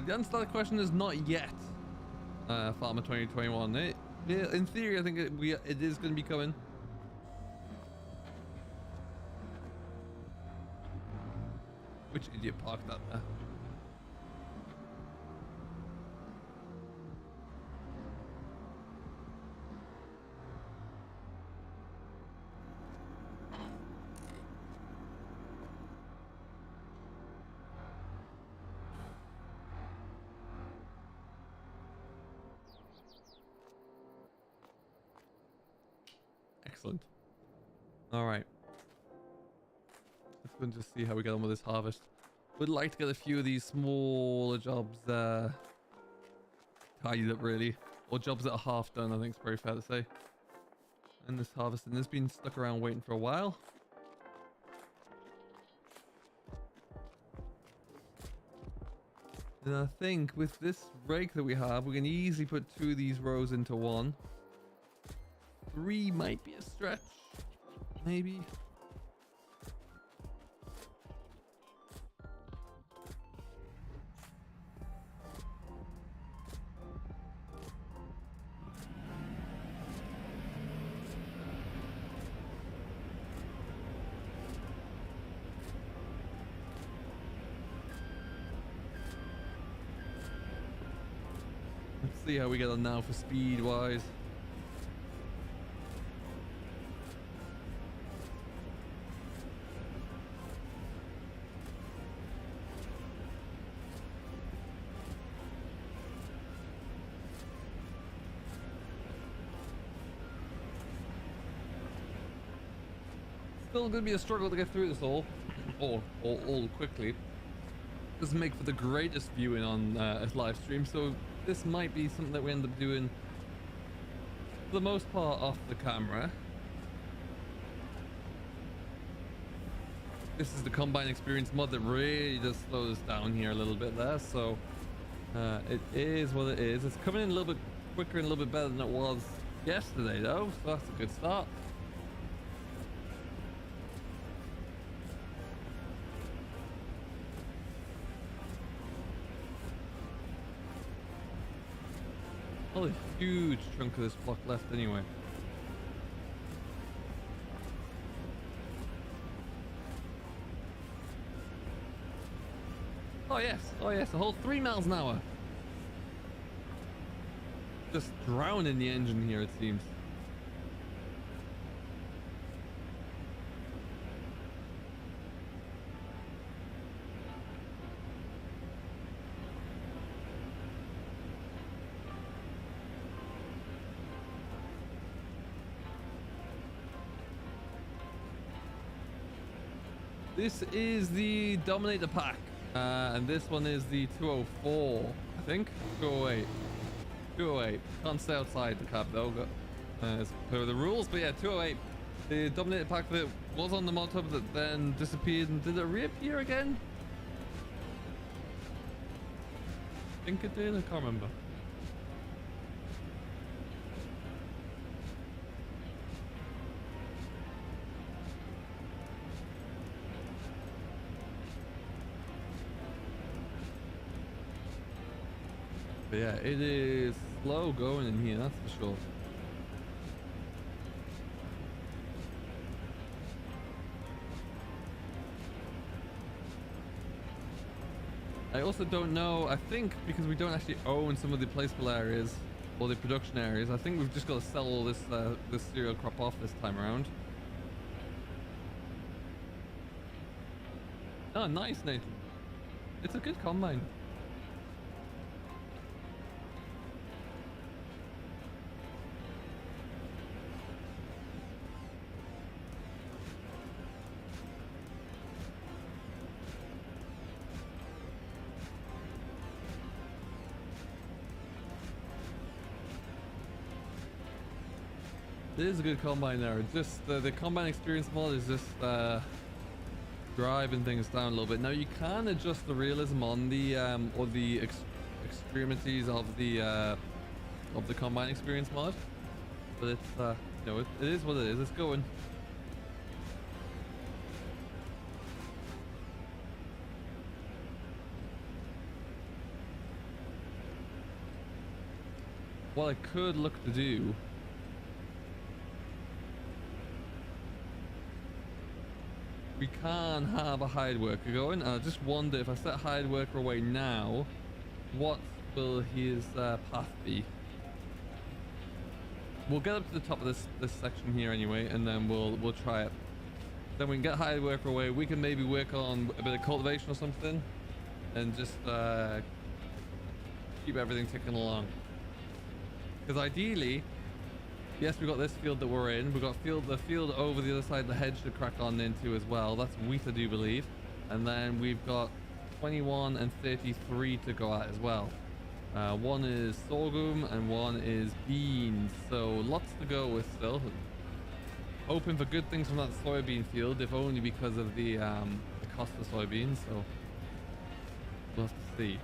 The answer to that question is not yet, Farmer 2021. In theory, I think it is going to be coming. Which idiot parked that there? Excellent. All right. Let's go and just see how we get on with this harvest. Would like to get a few of these smaller jobs tidied up, really. or jobs that are half done, I think it's very fair to say. And this harvesting has been stuck around waiting for a while. And I think with this rake that we have, we can easily put 2 of these rows into one. 3 might be a stretch. Maybe. Let's see how we get on now for speed wise. Still going to be a struggle to get through this all quickly. Doesn't make for the greatest viewing on a live stream, so this might be something that we end up doing for the most part off the camera. This is the combine experience mod that really does slow us down here a little bit there, so it is what it is. It's coming in a little bit quicker and a little bit better than it was yesterday though, so that's a good start. A huge chunk of this block left anyway. Oh yes, a whole 3 miles an hour. Just drowning the engine here, it seems. This is the Dominator pack, and this one is the 204, I think. 208. 208. Can't stay outside the cab though, as per the rules, but yeah, 208. The Dominator pack that was on the mod hub that then disappeared, and did it reappear again? I think it did, I can't remember. But yeah, it is slow going in here, that's for sure. I also don't know, I think because we don't actually own some of the placeable areas or the production areas, I think we've just got to sell all this this cereal crop off this time around. Oh, nice, Nathan. It's a good combine. It is a good combine there. Just the combine experience mod is just driving things down a little bit. Now you can adjust the realism on the or the extremities of the combine experience mod, but it's you know, it is what it is. It's going. What I could look to do. We can have a hide worker going. I just wonder if I set hide worker away now, what will his path be? We'll get up to the top of this section here anyway, and then we'll try it. Then we can get hide worker away. We can maybe work on a bit of cultivation or something, and just keep everything ticking along. Because ideally, yes, we've got this field that we're in. We've got the field over the other side of the hedge to crack on into as well. That's wheat, I do believe. And then we've got 21 and 33 to go at as well. One is sorghum and one is beans. So lots to go with still. Hoping for good things from that soybean field, if only because of the cost of soybeans. So we'll have to see.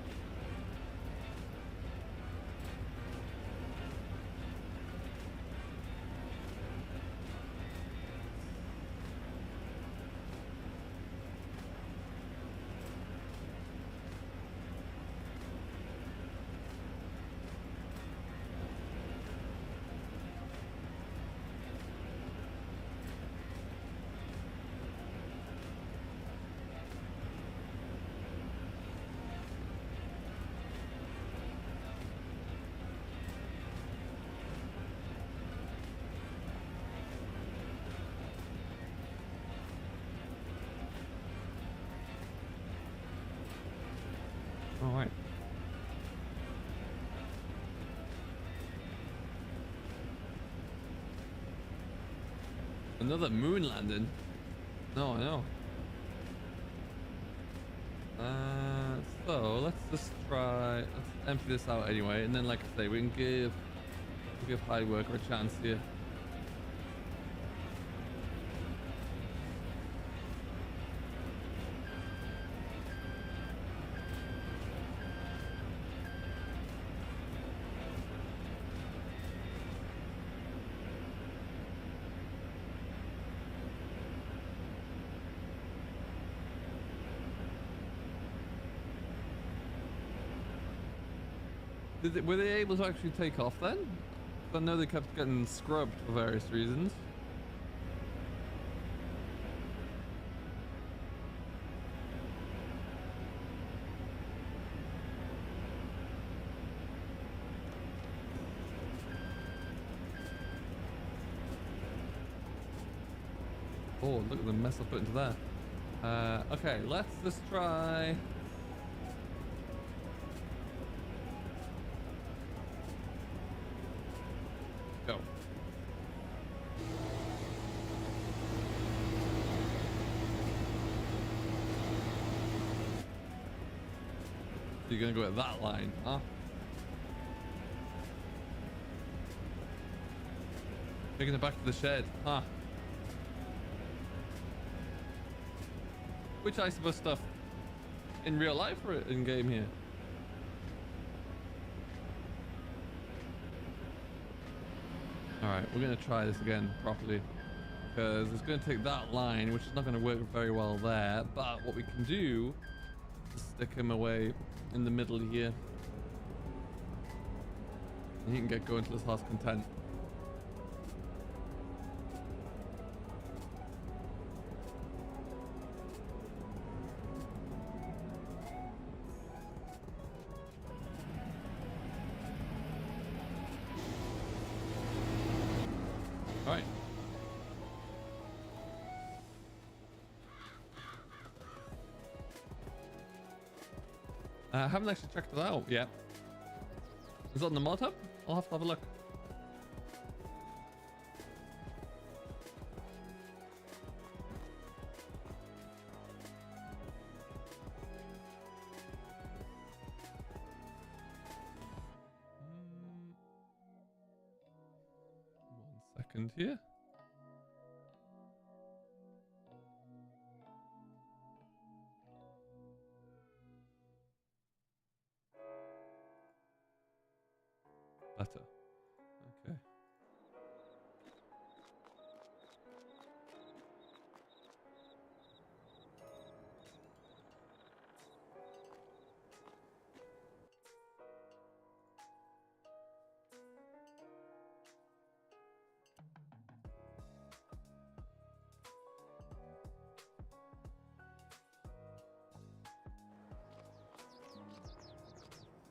All right. Another moon landing? No, I know. So let's just try. Let's empty this out anyway, and then, like I say, we can give hard worker a chance here. Were they able to actually take off then? I know they kept getting scrubbed for various reasons. Oh, look at the mess I put into there. Okay, let's just try. Go. You're gonna go at that line, huh? Taking it back to the shed, huh? Which I suppose stuff in real life or in game here? Alright, we're going to try this again properly, because it's going to take that line, which is not going to work very well there, but what we can do is stick him away in the middle here, and he can get going to his heart's content. Alright. I haven't actually checked it out yet. Is it on the mod hub? I'll have to have a look. Here. Better. Okay.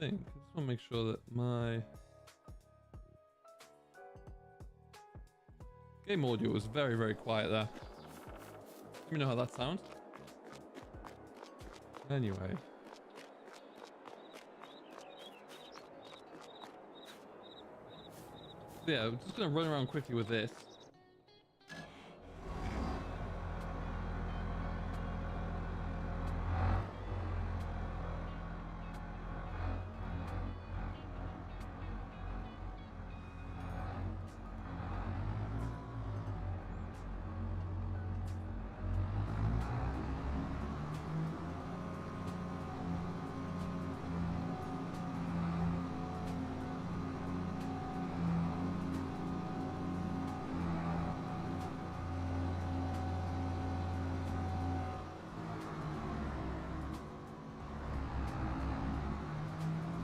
I just want to make sure that my game audio was very, very quiet there. Let me know how that sounds. Anyway. So yeah, I'm just going to run around quickly with this.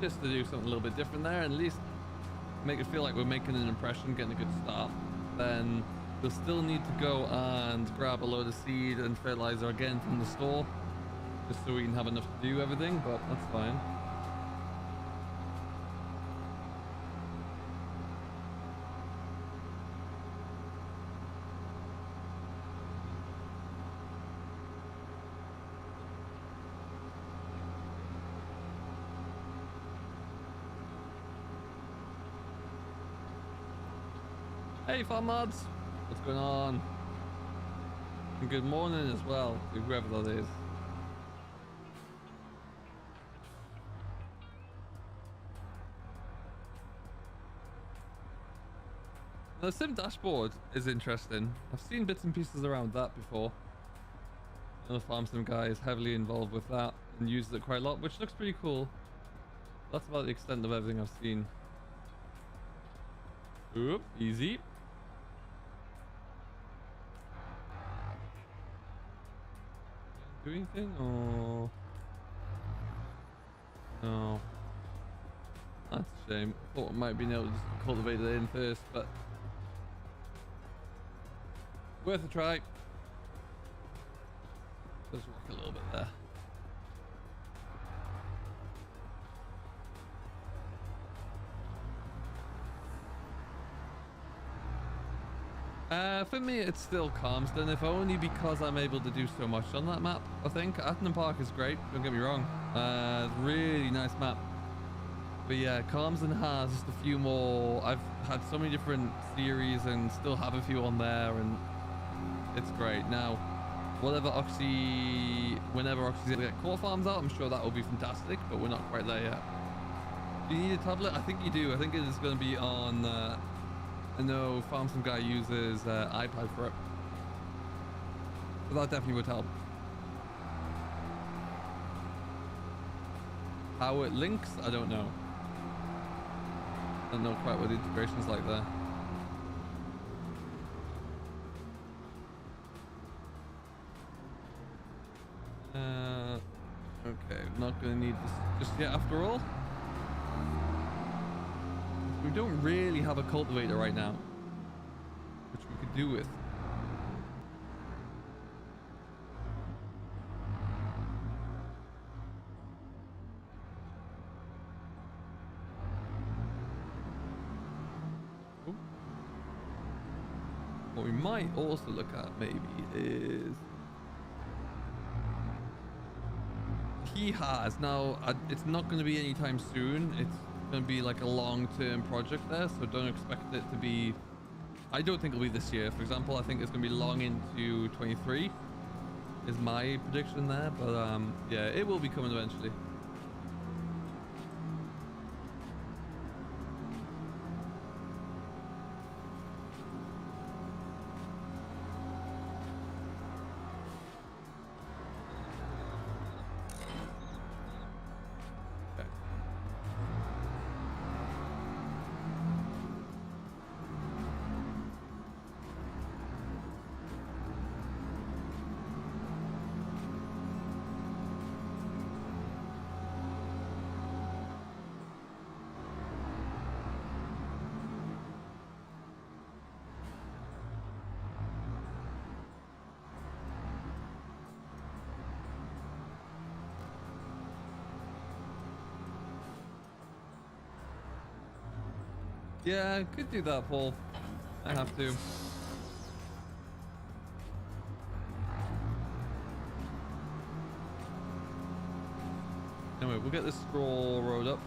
just to do something a little bit different there, and at least make it feel like we're making an impression, getting a good start. Then we'll still need to go and grab a load of seed and fertilizer again from the store, just so we can have enough to do everything, but that's fine. Hey farm mods, what's going on? And good morning as well to whoever that is. The sim dashboard is interesting. I've seen bits and pieces around that before. Another farm sim guy is heavily involved with that and uses it quite a lot, which looks pretty cool. That's about the extent of everything I've seen. Oop, easy. Do anything or no? That's a shame. Thought I might be able to just cultivate it in first, but worth a try. Let's rock a little bit there. For me, it's still Calmston, if only because I'm able to do so much on that map. I think Attingham Park is great, don't get me wrong. Really nice map. But yeah, Calmston has just a few more. I've had so many different series and still have a few on there, and it's great. Now, whenever Oxy's gonna get core farms out, I'm sure that will be fantastic, but we're not quite there yet. Do you need a tablet? I think you do. I think it is going to be on. I know Farm Sim guy uses iPad for it, but that definitely would help. How it links, I don't know. I don't know quite what the integration's like there. Okay, not gonna need this just yet after all. We don't really have a cultivator right now, which we could do with. Ooh. What we might also look at maybe is he has now. It's not going to be anytime soon. It's going to be like a long-term project there, so don't expect it to be. I don't think it'll be this year. For example, I think it's going to be long into 23 is my prediction there, but yeah, it will be coming eventually. Yeah, I could do that, Paul. I have to. Anyway, we'll get this straw road up.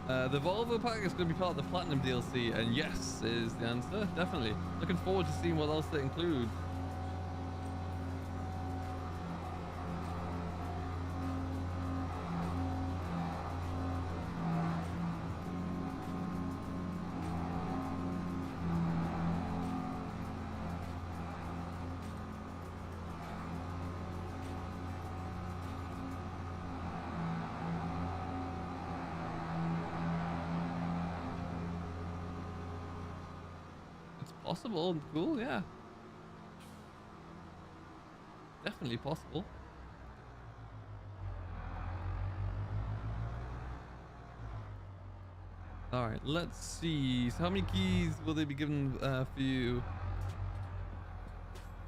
The Volvo pack is going to be part of the Platinum DLC, and yes is the answer. Definitely. Looking forward to seeing what else it includes. Possible and cool, yeah. Definitely possible. All right, let's see. So how many keys will they be given for you?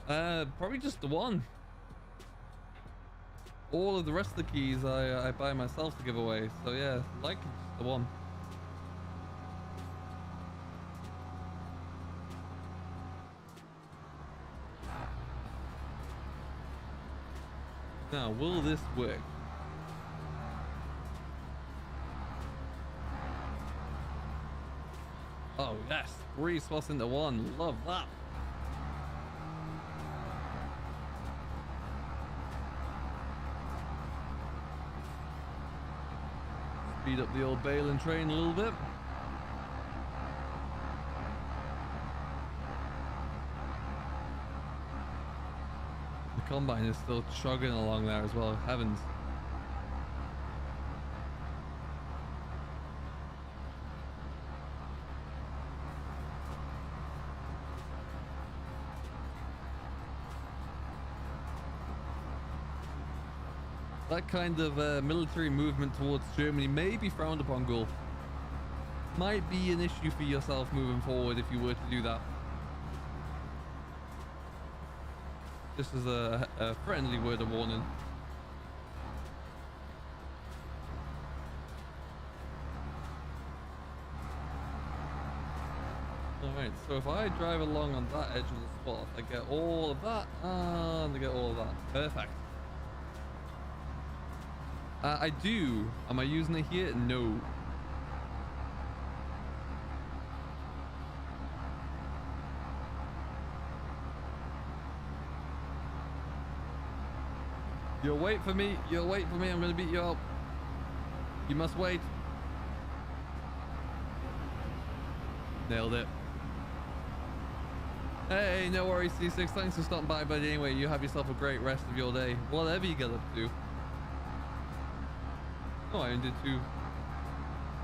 Probably just the one. All of the rest of the keys I buy myself to give away. So yeah, like just the one. Now, will this work? Oh yes, 3 slots into 1. Love that. Speed up the old baling train a little bit. The combine is still chugging along there as well. Heavens. That kind of military movement towards Germany may be frowned upon, Gulf. Might be an issue for yourself moving forward if you were to do that. This is a friendly word of warning. Alright, so if I drive along on that edge of the spot, I get all of that, and I get all of that. Perfect. I do. Am I using it here? No. You'll wait for me. You'll wait for me. I'm going to beat you up. You must wait. Nailed it. Hey, no worries, C6. Thanks for stopping by, but anyway, you have yourself a great rest of your day. Whatever you get up to. Oh, I did two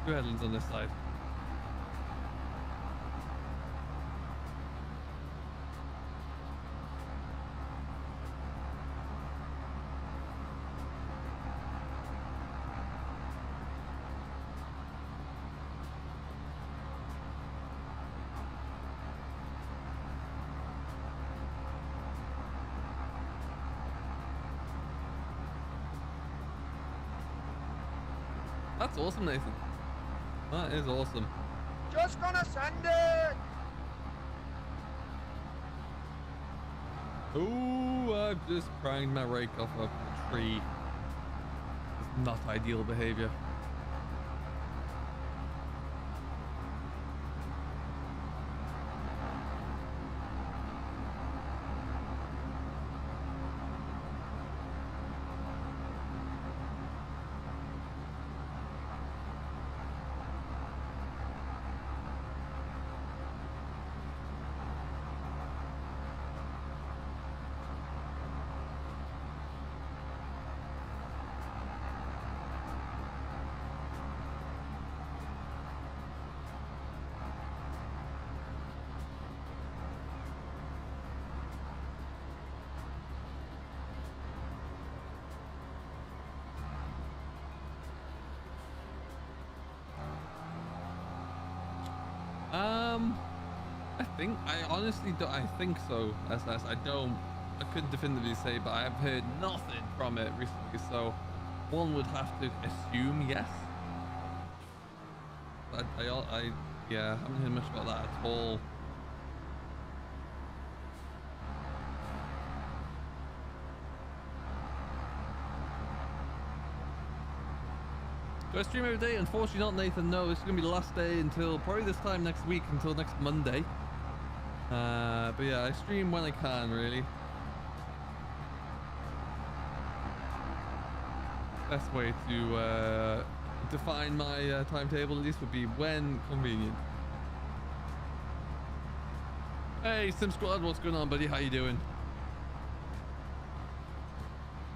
headlands on this side. That's awesome, Nathan. That is awesome. Just gonna send it. Oh, I've just pranged my rake off a tree. It's not ideal behavior. I honestly don't. I think so. SS. I couldn't definitively say, but I have heard nothing from it recently. So one would have to assume yes. But yeah, I haven't heard much about that at all. Do I stream every day? Unfortunately not, Nathan. No, this is going to be the last day until probably this time next week, until next Monday. But yeah, I stream when I can, really. Best way to define my timetable at least would be when convenient. Hey, Sim Squad, what's going on, buddy? How you doing?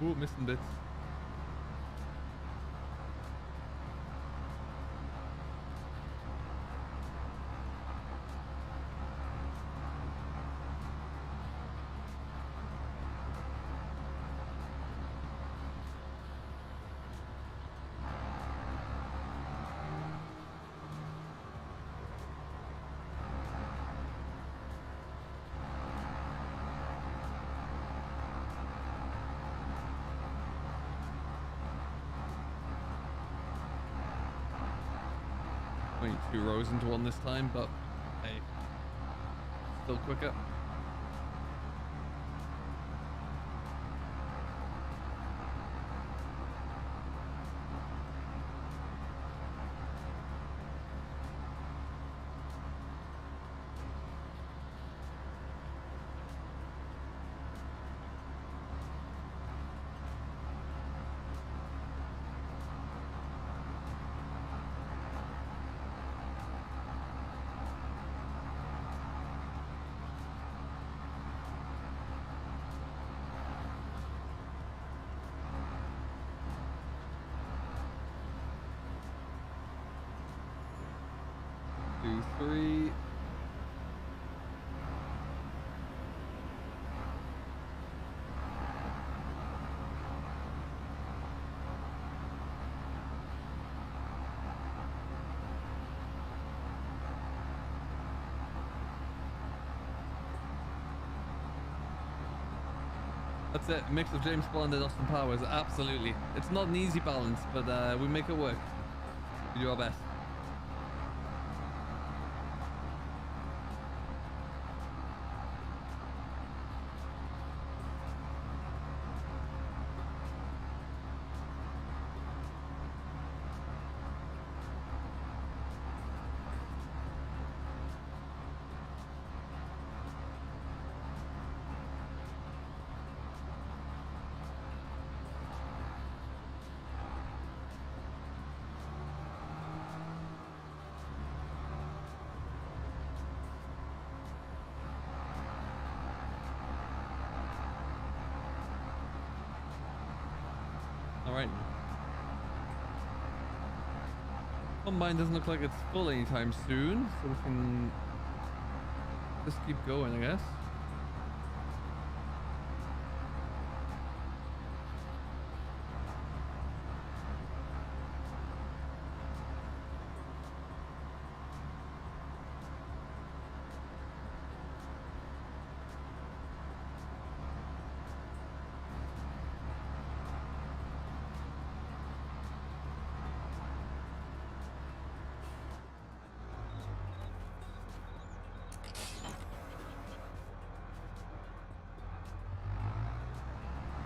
Ooh, missing bits. Wait, 2 rows into one this time, but hey, still quicker. Two, three. That's it. Mix of James Bond and Austin Powers. Absolutely. It's not an easy balance, but we make it work. We do our best. Alright. Combine doesn't look like it's full anytime soon, so we can just keep going, I guess.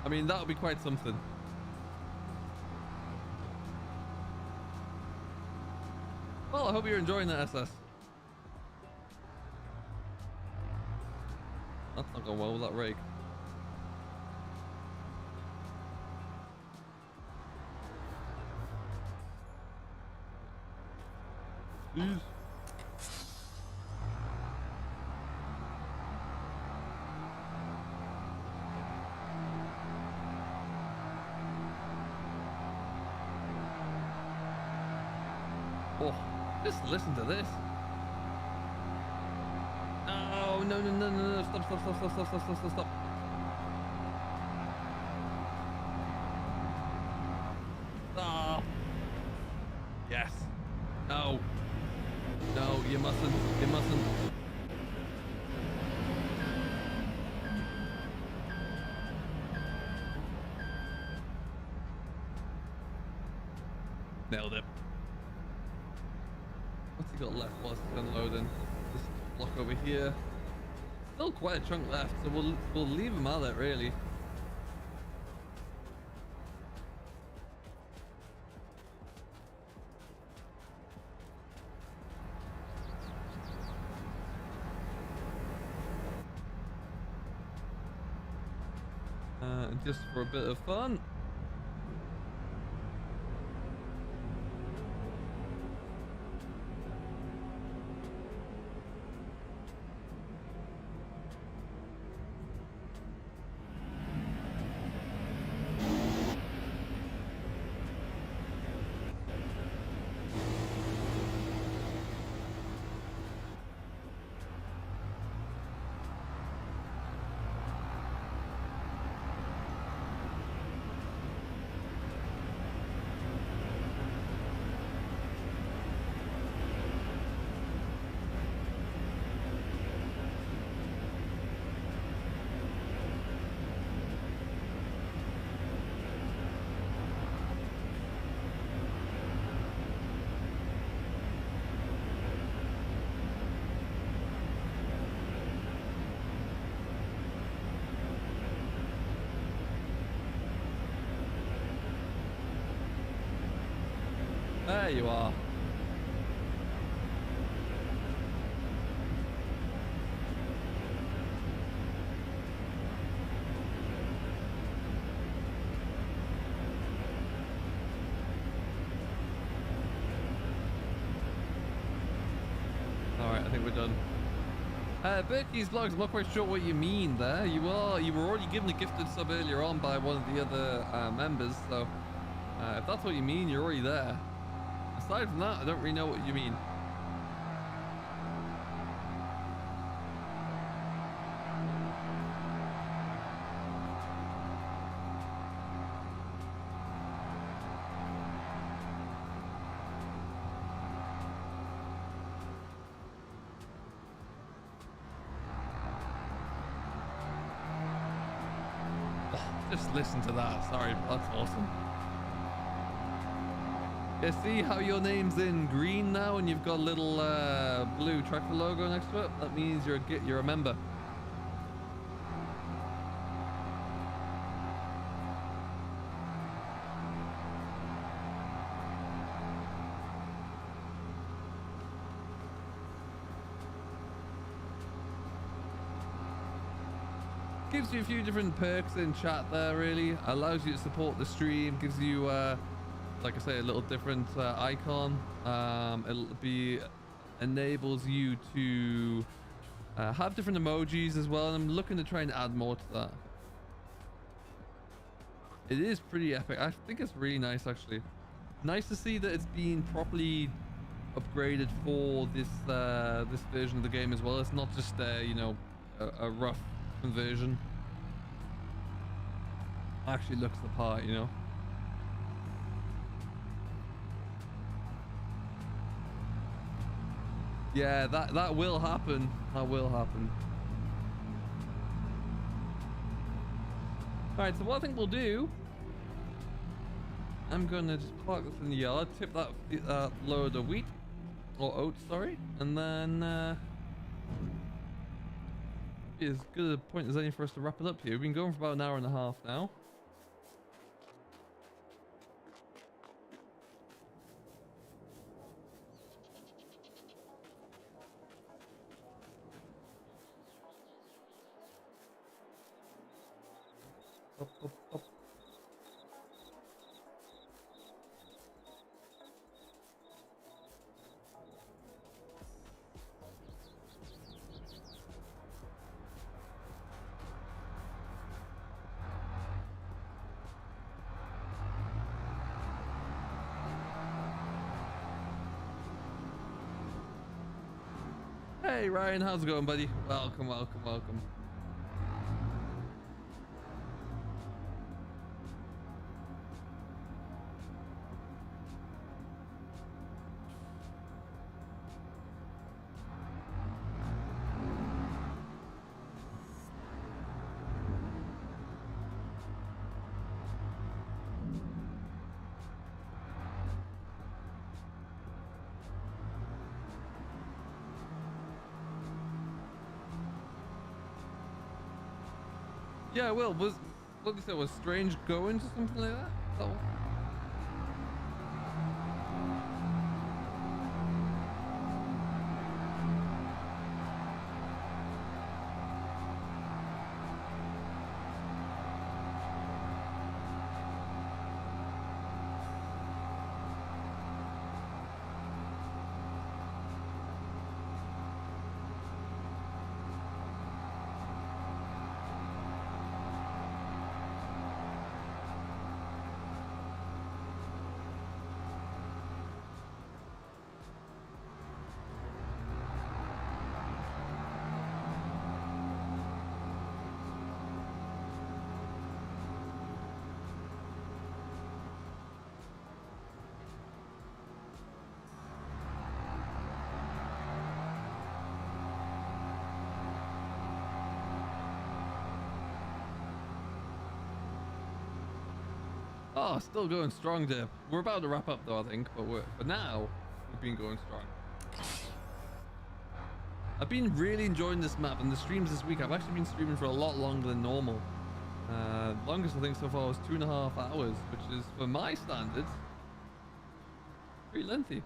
I mean, that would be quite something. Well, I hope you're enjoying that, SS. That's not going well with that rake. Jeez. Oh, just listen to this. Oh, no, no, no, no, no. Stop, stop, stop, stop, stop, stop, stop, stop, stop. Oh. Yes. No. No, you mustn't. You mustn't. Nailed it. What's he got left whilst it's unloading? This block over here. Still quite a chunk left, so we'll leave him out there really. Just for a bit of fun. There you are. Alright, I think we're done. Berkey's Vlogs, I'm not quite sure what you mean there. You were already given a gifted sub earlier on by one of the other members, so if that's what you mean, you're already there. Aside from that, I don't really know what you mean. Just listen to that. Sorry, that's awesome. Yeah, see how your name's in green now and you've got a little blue tractor logo next to it? That means you're a member. Gives you a few different perks in chat there, really. Allows you to support the stream, gives you like I say, a little different icon. Enables you to have different emojis as well, and I'm looking to try and add more to that. It is pretty epic. I think it's really nice, actually. Nice to see that it's been properly upgraded for this this version of the game as well. It's not just you know, a rough conversion. Actually looks the part, you know. Yeah, that will happen. That will happen. All right, so what I think we'll do, I'm gonna just park this in the yard, tip that load of wheat or oats, sorry, and then be as good a point as any for us to wrap it up here. We've been going for about an hour and a half now. Up, up, up. Hey Ryan, how's it going, buddy? Welcome, welcome, welcome. Yeah, Will, what did you say, was Strange Goings or something like that? Oh. Oh, still going strong, Dip. We're about to wrap up though, I think, but for now, we've been going strong. I've been really enjoying this map and the streams this week. I've actually been streaming for a lot longer than normal. Longest I think so far was 2.5 hours, which is, for my standards, Pretty lengthy.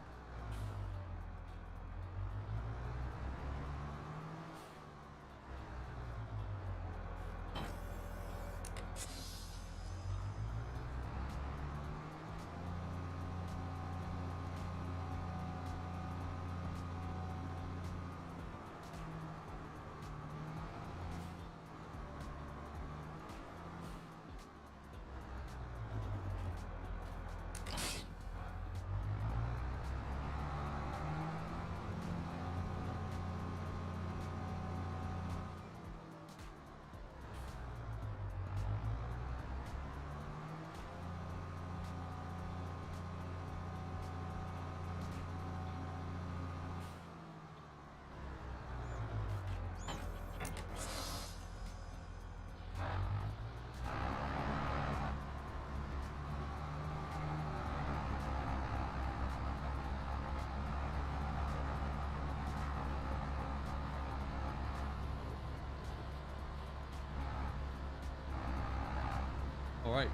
All right.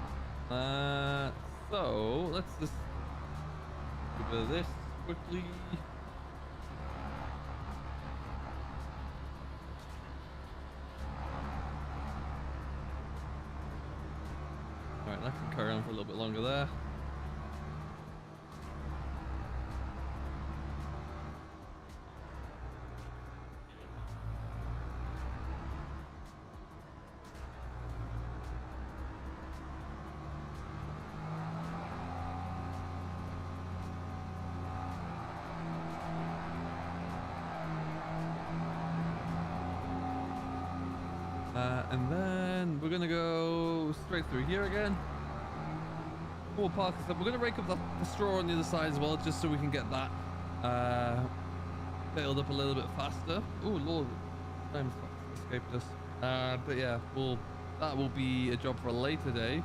So let's just do a bit of this quickly. All right, that can carry on for a little bit longer there. And then we're gonna go straight through here again. We'll park this up. We're gonna rake up the straw on the other side as well, just so we can get that filled up a little bit faster. Oh Lord, time escaped us. But yeah, that will be a job for a later day.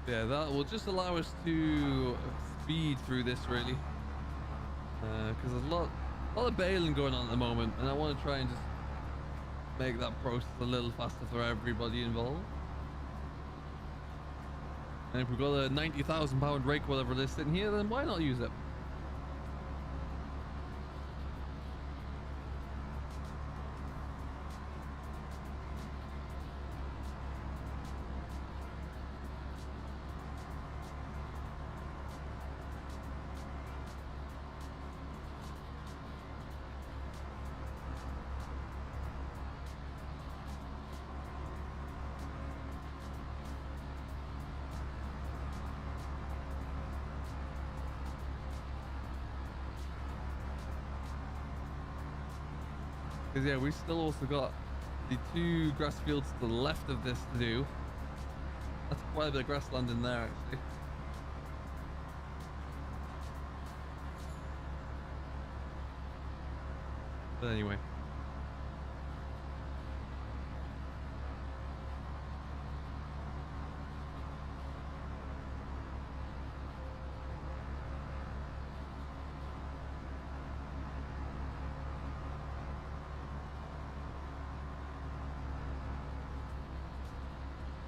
Yeah, that will just allow us to speed through this really, because there's a lot of baling going on at the moment, and I want to try and just make that process a little faster for everybody involved. And if we've got a 90,000 pound rake, whatever it is, sitting here, then why not use it? Because yeah, we still also got the 2 grass fields to the left of this to do. That's quite a bit of grassland in there actually. But anyway.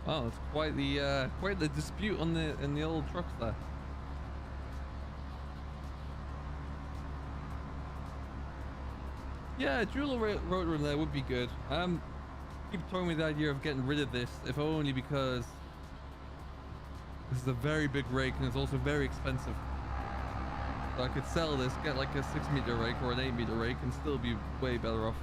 Wow, it's quite the dispute on in the old trucks there. Yeah, dual rotor in there would be good. Keep throwing me the idea of getting rid of this, if only because this is a very big rake and it's also very expensive. So I could sell this, get like a 6-meter rake or an 8-meter rake, and still be way better off.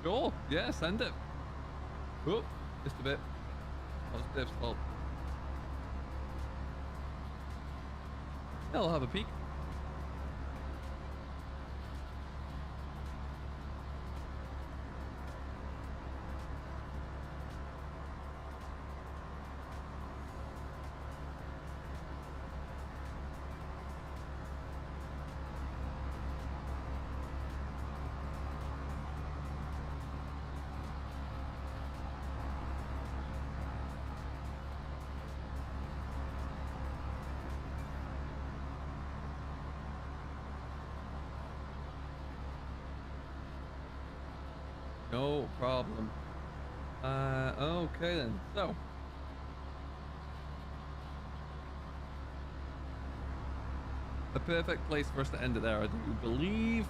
Sure. Yeah, send it. Oh, just a bit. That was Dave's fault. Yeah, I'll have a peek. No problem. Okay then. So, a perfect place for us to end it there, I do believe.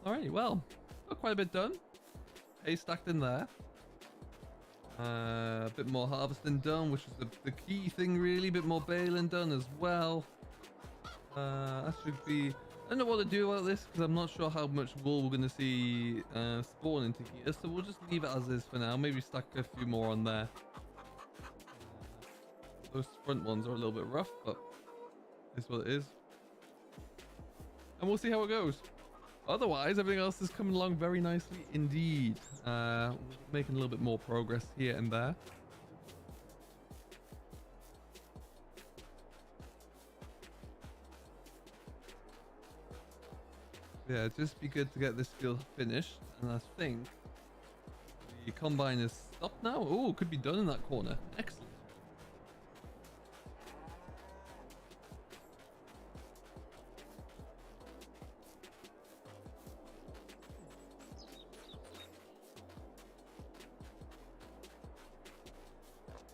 Alrighty, well, got quite a bit done. Hay stacked in there. A bit more harvesting done, which is the key thing really. A bit more baling done as well. That should be... I don't know what to do about this because I'm not sure how much wool we're going to see spawn into here. So we'll just leave it as is for now. Maybe stack a few more on there. Those front ones are a little bit rough, but it's what it is. And we'll see how it goes. Otherwise, everything else is coming along very nicely indeed. Making a little bit more progress here and there. Yeah, it'd just be good to get this field finished. And I think the combine is stopped now. Oh, could be done in that corner. Excellent.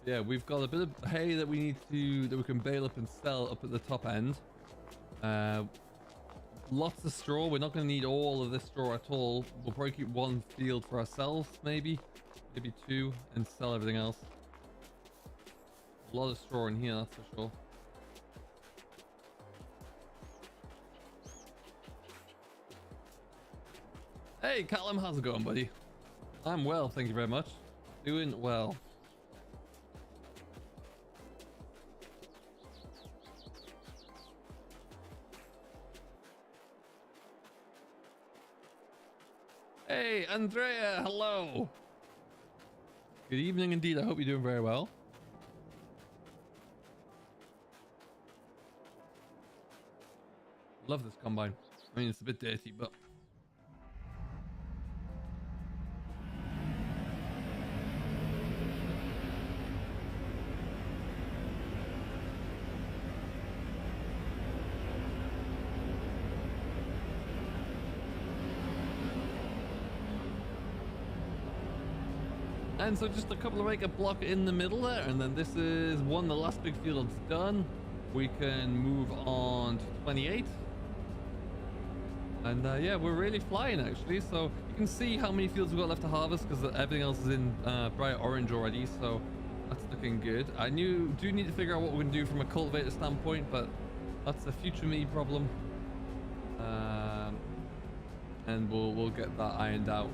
Yeah, we've got a bit of hay that we can bale up and sell up at the top end. Lots of straw. We're not going to need all of this straw at all. We'll probably keep one field for ourselves, maybe two, and sell everything else. A lot of straw in here, that's for sure. Hey, Callum, how's it going, buddy? I'm well, thank you very much. Doing well. Hey, Andrea, hello. Good evening indeed. I hope you're doing very well. Love this combine. I mean, it's a bit dirty, but... And so just a couple of acre block in the middle there, and then this is the last big field's done. We can move on to 28. And yeah, we're really flying actually. So you can see how many fields we've got left to harvest because everything else is in bright orange already. So that's looking good. I do need to figure out what we're gonna do from a cultivator standpoint, but that's a future me problem. And we'll get that ironed out.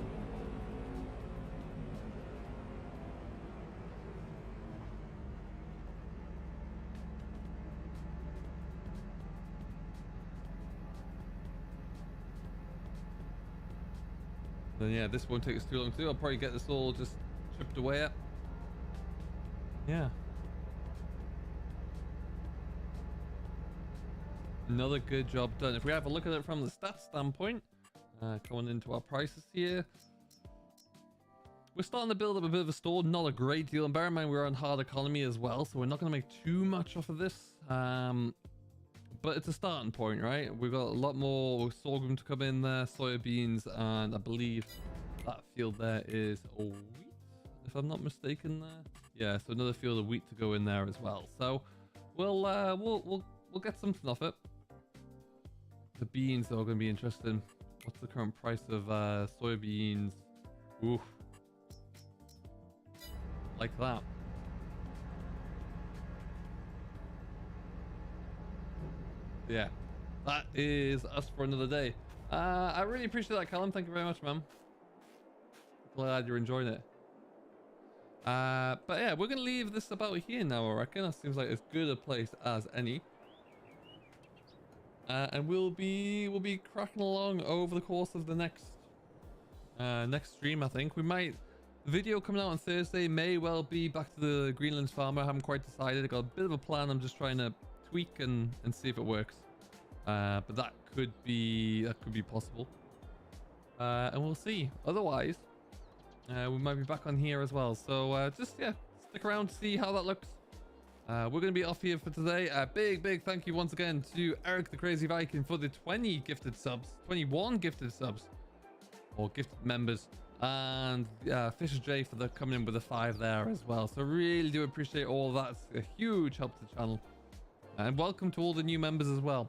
Then yeah, this won't take us too long to do. I'll probably get this all just chipped away at. Yeah. Another good job done. If we have a look at it from the stats standpoint, going into our prices here, we're starting to build up a bit of a store, not a great deal. And bear in mind, we're on hard economy as well, so we're not going to make too much off of this. But it's a starting point, right? We've got a lot more sorghum to come in there, soybeans, and I believe that field there is wheat, if I'm not mistaken there. Yeah, so another field of wheat to go in there as well. So we'll get something off it. The beans are going to be interesting. What's the current price of soybeans? Oof. Like that. Yeah, that is us for another day. I really appreciate that, Callum. Thank you very much, man. Glad you're enjoying it. But yeah, we're gonna leave this about here now, I reckon. That seems like as good a place as any. And we'll be cracking along over the course of the next stream. I think we might. The video coming out on Thursday may well be back to the Greenland farmer. I haven't quite decided. I got a bit of a plan. I'm just trying to tweak and see if it works. But that could be possible. And we'll see. Otherwise, we might be back on here as well. So just stick around to see how that looks. We're going to be off here for today. Big thank you once again to Eric the Crazy Viking for the 21 gifted subs, or gifted members, and Fisher J for the coming in with a 5 there as well. So really do appreciate all that. It's a huge help to the channel. And welcome to all the new members as well.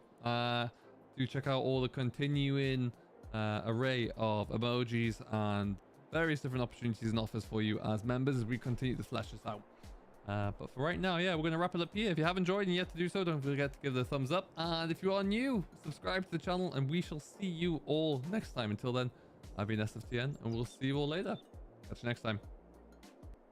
Do check out all the continuing array of emojis and various different opportunities and offers for you as members as we continue to flesh this out. But for right now, yeah, we're going to wrap it up here. If you have enjoyed and yet to do so, don't forget to give it a thumbs up. And if you are new, subscribe to the channel, and we shall see you all next time. Until then, I've been SFTN, and we'll see you all later. Catch you next time.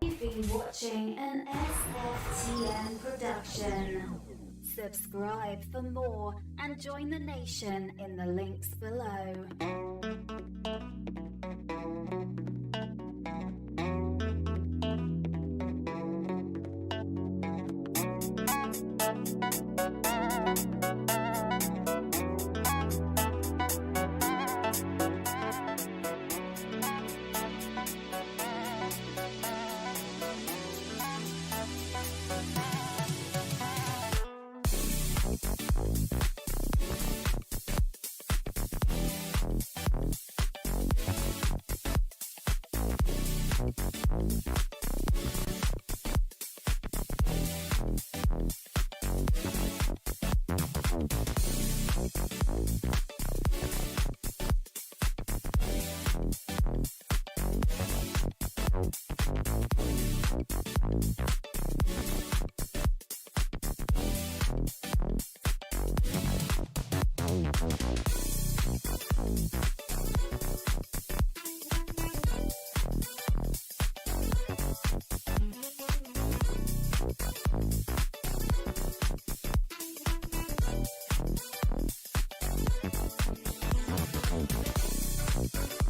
You've been watching an SFTN production. Subscribe for more and join the nation in the links below.